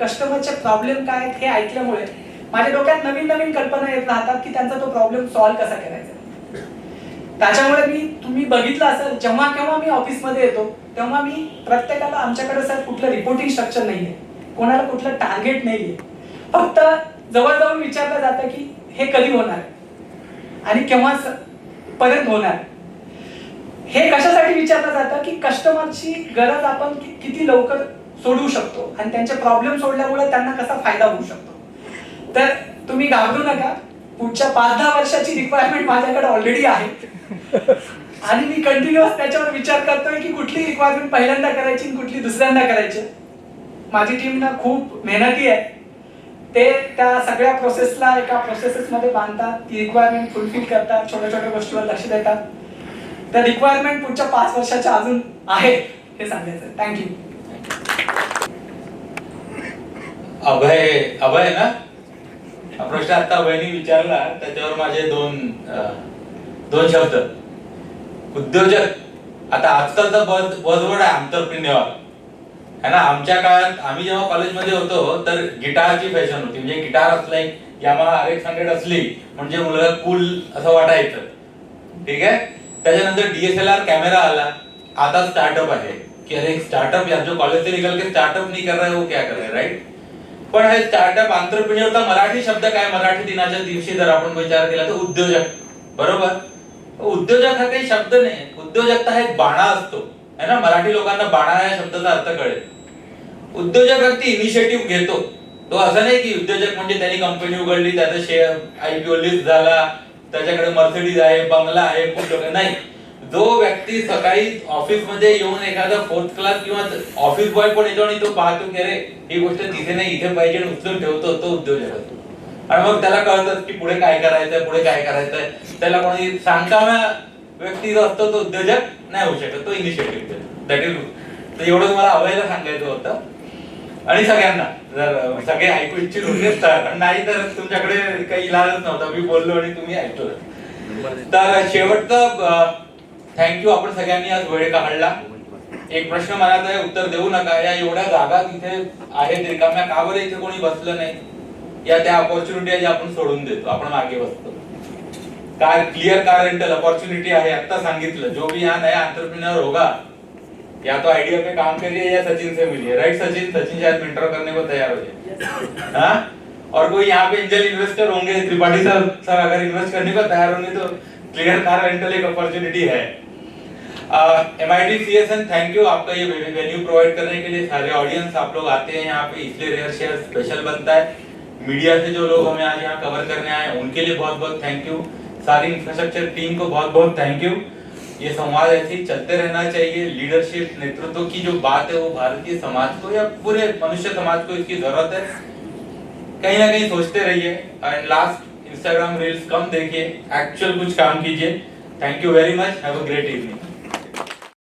कस्टमरचे प्रॉब्लेम काय आहेत हे ऐकल्यामुळे माझ्या डोक्यात नवीन नवीन कल्पना येत राहतात की त्यांचा तो प्रॉब्लेम सॉल्व्ह कसा करायचा. त्याच्यामुळे तुम्ही बघितलं असेल जेव्हा केव्हा मी ऑफिसमध्ये येतो तेव्हा मी प्रत्येकाला आमच्याकडे सर कुठलं रिपोर्टिंग स्ट्रक्चर नाहीये, कोणाला कुठलं टार्गेट नाहीये, फक्त जवळजवळ विचारलं जातं की हे कधी होणार आणि केव्हा पर्यंत होणार. हे कशासाठी विचारलं जातं की कस्टमरची गरज आपण किती लवकर सोडवू शकतो आणि त्यांचे प्रॉब्लेम सोडल्यामुळे त्यांना कसा फायदा होऊ शकतो. तर तुम्ही घाबरू नका, पुढच्या 5-10 वर्षाची रिक्वायरमेंट माझ्याकडे ऑलरेडी आहे आणि मी कंटिन्युअस त्याच्यावर विचार करतोय की कुठली रिक्वायरमेंट पहिल्यांदा करायची आणि कुठली दुसऱ्यांदा करायची. माझी टीम ना खूप मेहनती आहे, ते त्या सगळ्या प्रोसेसला एका प्रोसेसेसमध्ये बांधतात, ती रिक्वायरमेंट फुलफिल करतात, छोट्या छोट्या गोष्टीवर लक्ष देतात. त्या रिक्वायरमेंट पुढच्या 5 वर्षाच्या अजून आहे हे सांगायचं. थँक्यू. अभय ना, हा प्रश्न आता अभयनी विचारला त्याच्यावर माझे दोन शब्द. उद्योजक, आता आजकालचा बजवर्ड आहे एंटरप्रेन्योर है ना. आमच्या काळात आम्ही जेव्हा कॉलेजमध्ये होतो तर गिटारची फॅशन होती, म्हणजे गिटार असला यामाहा RX 100 असली म्हणजे मुलगा कूल असं वाटायचं. ठीक आहे. त्याच्यानंतर DSLR कॅमेरा आला, आता स्टार्टअप आहे की अरे स्टार्टअप या जो कॉलेज से निकल के स्टार्टअप नहीं कर रहा है वो क्या कर रहा है, राइट. पण हे स्टार्टअप एंटरप्रेन्योरचा मराठी शब्द काय, मराठी दिनाच्या दिवशी जर आपण विचार केला तर उद्योजक, बरोबर. उद्योजक हा काही शब्द नाही, उद्योजकता हा एक बाणा असतो है ना. मराठी लोकांना बाणा या शब्दाचा अर्थ कळेल. उद्योजक व्यक्ती इनिशिएटिव्ह घेतो, तो असं नाही की उद्योजक म्हणजे त्यांनी कंपनी उघडली, त्याचा शेअर IPO लिस्ट झाला, त्याच्याकडे मर्सिडीज आहे, बंगला आहे, खूप नाही. जो व्यक्ती सकाळी ऑफिस मध्ये येऊन एखादा 4th क्लास किंवा ऑफिस बॉय पण येतो आणि तो पाहतो की अरे ही गोष्ट तिथे नाही इथे पाहिजे आणि उचलून ठेवतो, तो उद्योजक असतो. आणि मग त्याला कळतं की पुढे काय करायचंय, पुढे काय करायचंय. त्याला कोणी सांगकाम्या व्यक्ती जो असतो तो उद्योजक नाही होऊ शकत, तो इनिशिएटिव्ह घेतो. That is. तर एवढं मला अभयला सांगायचं होतं. आणि सगळ्यांना जर सगळे ऐकू इच्छित होते तर, नाही तर तुमच्याकडे काही इलाजच नव्हता, मी बोललो आणि तुम्ही ऐकलं. तर शेवटचं थँक्यू, आपण सगळ्यांनी आज वेळ काढला. एक प्रश्न मनात आहे, उत्तर देऊ नका. या एवढ्या जागा तिथे आहेत रिकाम्या, का बरं इथे कोणी बसलं नाही. या त्या अपॉर्च्युनिटी आहे आपण सोडून देतो, आपण मागे बसतो. Car clear car rental opportunity आहे, आता सांगितलं. जो भी यहाँ नया एंटरप्रेन्योर होगा या तो आइडिया पे काम करिए या सचिन से मिलिए, राइट. सचिन शायद मेंटर करने को तैयार हो जाए. हाँ, और कोई यहाँ पे एंजल इन्वेस्टर होंगे, त्रिपाठी सर अगर इन्वेस्ट करने को तैयार होंगे तो क्लियर कार रेंटल एक अपॉर्चुनिटी है. MIT CSN थैंक यू, आपका ये वेन्यू प्रोवाइड करने के लिए. सारे ऑडियंस आप लोग आते हैं यहाँ पे, इसलिए रेयर शेयर स्पेशल बनता है. मीडिया से जो लोग हमें आज यहाँ कवर करने आए उनके लिए बहुत बहुत थैंक यू. सारी इंफ्रास्ट्रक्चर टीम को बहुत बहुत थैंक यू. ये संवाद ऐसे ही चलते रहना चाहिए. लीडरशिप, नेतृत्व की जो बात है वो भारतीय समाज को या पूरे मनुष्य समाज को इसकी जरूरत है. कहीं ना कहीं सोचते रहिए. एंड लास्ट, इंस्टाग्राम रील्स कम देखिए, एक्चुअल कुछ काम कीजिए. Thank you very much. Have a great evening.